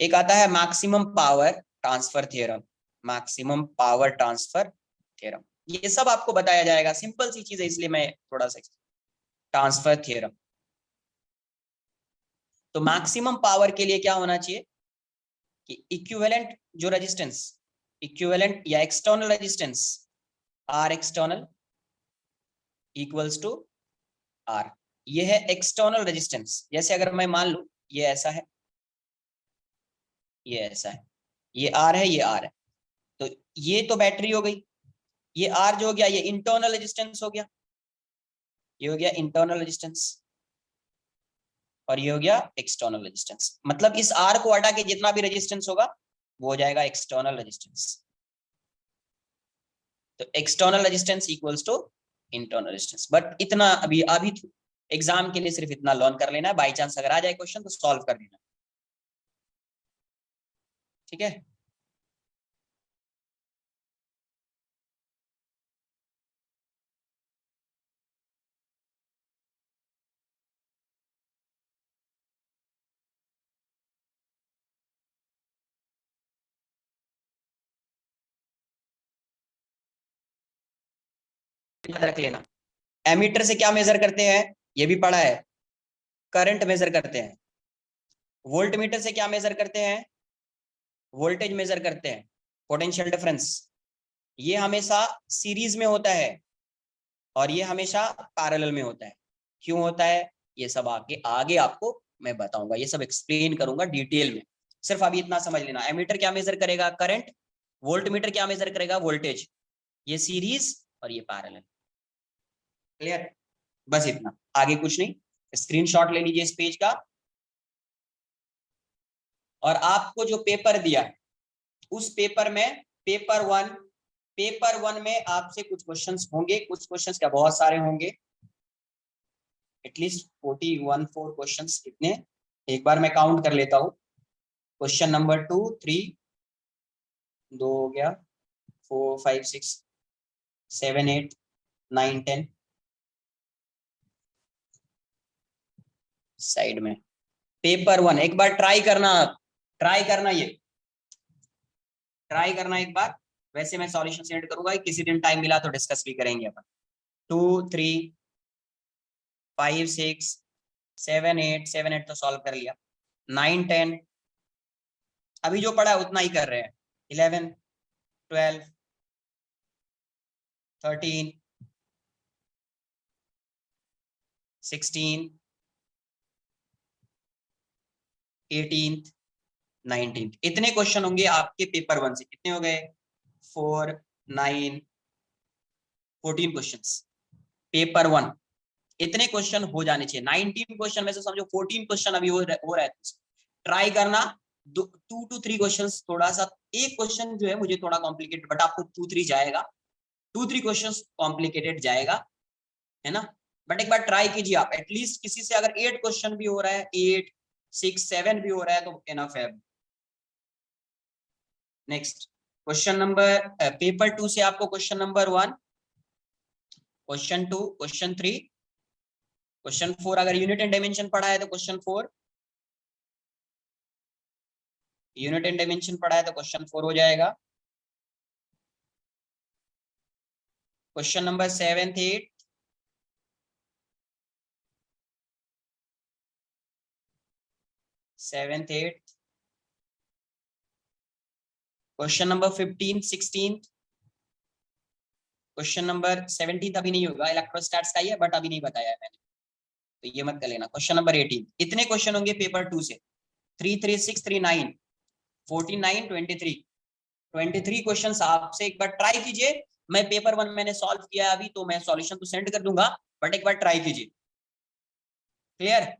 एक आता है maximum power transfer theorem, maximum power transfer theorem, ये सब आपको बताया जाएगा, सिंपल सी चीज है इसलिए मैं थोड़ा सा, ट्रांसफर थ्योरम। तो मैक्सिमम पावर के लिए क्या होना चाहिए कि इक्विवेलेंट जो रेजिस्टेंस, इक्विवेलेंट या external resistance, R external equals to R, ये है एक्सटर्नल रेजिस्टेंस। जैसे अगर मैं मान लूं ये ऐसा है, ये ऐसा है, ये आर है, ये आर है, तो ये तो बैटरी हो गई, ये आर जो हो गया ये इंटरनल रेजिस्टेंस हो गया, ये हो गया इंटरनल रेजिस्टेंस, और ये हो गया एक्सटर्नल रेजिस्टेंस। मतलब इस आर को हटा के जितना भी रेजिस्टेंस होगा वो हो जाएगा एक्सटर्नल रेजिस्टेंस। तो external resistance equals to internal resistance. But इतना अभी अभी एग्जाम के लिए सिर्फ इतना लर्न कर लेना है, बाई चांस अगर आ जाए क्वेश्चन तो सॉल्व कर लेना, ठीक है। याद रख लेना। एमीटर से क्या मेजर करते हैं, ये भी पढ़ा है, करंट मेजर करते हैं। वोल्ट मीटर से क्या मेजर करते हैं, वोल्टेज मेजर करते हैं, पोटेंशियल डिफरेंस। ये हमेशा सीरीज में होता है और ये हमेशा पैरेलल में होता है। क्यों होता है, ये सब आगे आगे आपको मैं बताऊंगा, ये सब एक्सप्लेन करूंगा डिटेल में। सिर्फ अभी इतना समझ लेना, एमीटर क्या मेजर करेगा, करंट। वोल्ट मीटर क्या मेजर करेगा, वोल्टेज। ये सीरीज और ये पैरेलल। क्लियर, बस इतना, आगे कुछ नहीं। स्क्रीनशॉट ले लीजिए इस पेज का। और आपको जो पेपर दिया है उस पेपर में पेपर वन में आपसे कुछ क्वेश्चंस होंगे, कुछ क्वेश्चंस क्या बहुत सारे होंगे, एटलीस्ट 4 क्वेश्चंस। कितने, एक बार मैं काउंट कर लेता हूं। क्वेश्चन नंबर 2 3, 2 हो गया, 4 5 6 7 8 9 10, साइड में। पेपर वन एक बार ट्राई करना, ट्राई करना, ये ट्राई करना एक बार। वैसे मैं सॉल्यूशन सेंड करूंगा, किसी दिन टाइम मिला तो डिस्कस भी करेंगे अपन। 2 3 5 6 7 8, 7 8 तो सॉल्व कर लिया। 9 10, अभी जो पढ़ा है उतना ही कर रहे हैं। 11 12 13 16 18 19, इतने क्वेश्चन होंगे आपके पेपर वन से। कितने हो गए, 4 9 14 क्वेश्चंस पेपर वन। इतने क्वेश्चन हो जाने चाहिए। 19 क्वेश्चन में से समझो 14 क्वेश्चन अभी हो रहा है। ट्राई करना 2 to 3 क्वेश्चन, थोड़ा सा एक क्वेश्चन जो है मुझे थोड़ा कॉम्प्लिकेटेड, बट आपको 2 3 जाएगा, 2 3 क्वेश्चन कॉम्प्लिकेटेड जाएगा, है ना। बट एक बार ट्राई कीजिए आप, एटलीस्ट किसी से अगर 8 क्वेश्चन भी हो रहा है, 8 6 7 भी हो रहा है तो इनफ है। नेक्स्ट क्वेश्चन नंबर, पेपर 2 से आपको question number 1, question 2, question 3, question 4, अगर यूनिट एंड डायमेंशन पढ़ा है तो क्वेश्चन 4, यूनिट एंड डायमेंशन पढ़ा है तो क्वेश्चन 4 हो जाएगा। Question number 7 8, question number 15 16, question number 17 अभी नहीं होगा, इलेक्ट्रोस्टैट्स का ही है बट अभी नहीं बताया है मैंने, तो ये मत कर लेना। क्वेश्चन नंबर 18, इतने क्वेश्चन होंगे पेपर 2 से। 3 3 6 3 9, 14 9 23 क्वेश्चंस आपसे एक बार ट्राई कीजिए। मैं पेपर 1 मैंने सॉल्व किया है अभी, तो मैं सॉल्यूशन तो सेंड कर दूंगा, बट एक बार ट्राई कीजिए। क्लियर,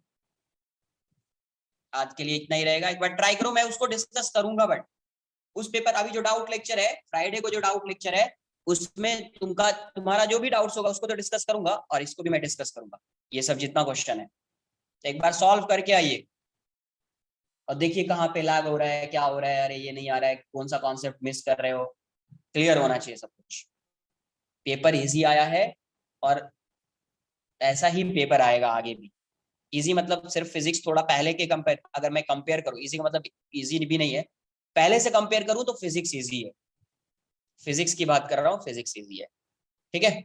आज के लिए इतना ही रहेगा, एक बार ट्राई करो, मैं उसको डिस्कस करूंगा। बट उस पेपर, अभी जो डाउट लेक्चर है फ्राइडे को, जो डाउट लेक्चर है उसमें तुम्हारा जो भी डाउट्स होगा उसको तो डिस्कस करूंगा, और इसको भी मैं डिस्कस करूंगा, ये सब जितना क्वेश्चन है। तो एक बार सॉल्व करके आइए और देखिए कहाँ पे लैग हो रहा है, क्या हो रहा है, अरे ये नहीं आ रहा है, कौन सा कॉन्सेप्ट मिस कर रहे हो। क्लियर होना चाहिए सब कुछ। पेपर इजी आया है और ऐसा ही पेपर आएगा आगे भी। इजी मतलब सिर्फ फिजिक्स थोड़ा पहले के कंपेयर, अगर मैं कंपेयर करूं, इजी का मतलब इजी भी नहीं है, पहले से कंपेयर करूं तो फिजिक्स इजी है। फिजिक्स की बात कर रहा हूँ, फिजिक्स इजी है। ठीक है,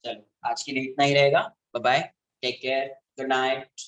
चलो आज के लिए इतना ही रहेगा। Bye bye, take care, good night.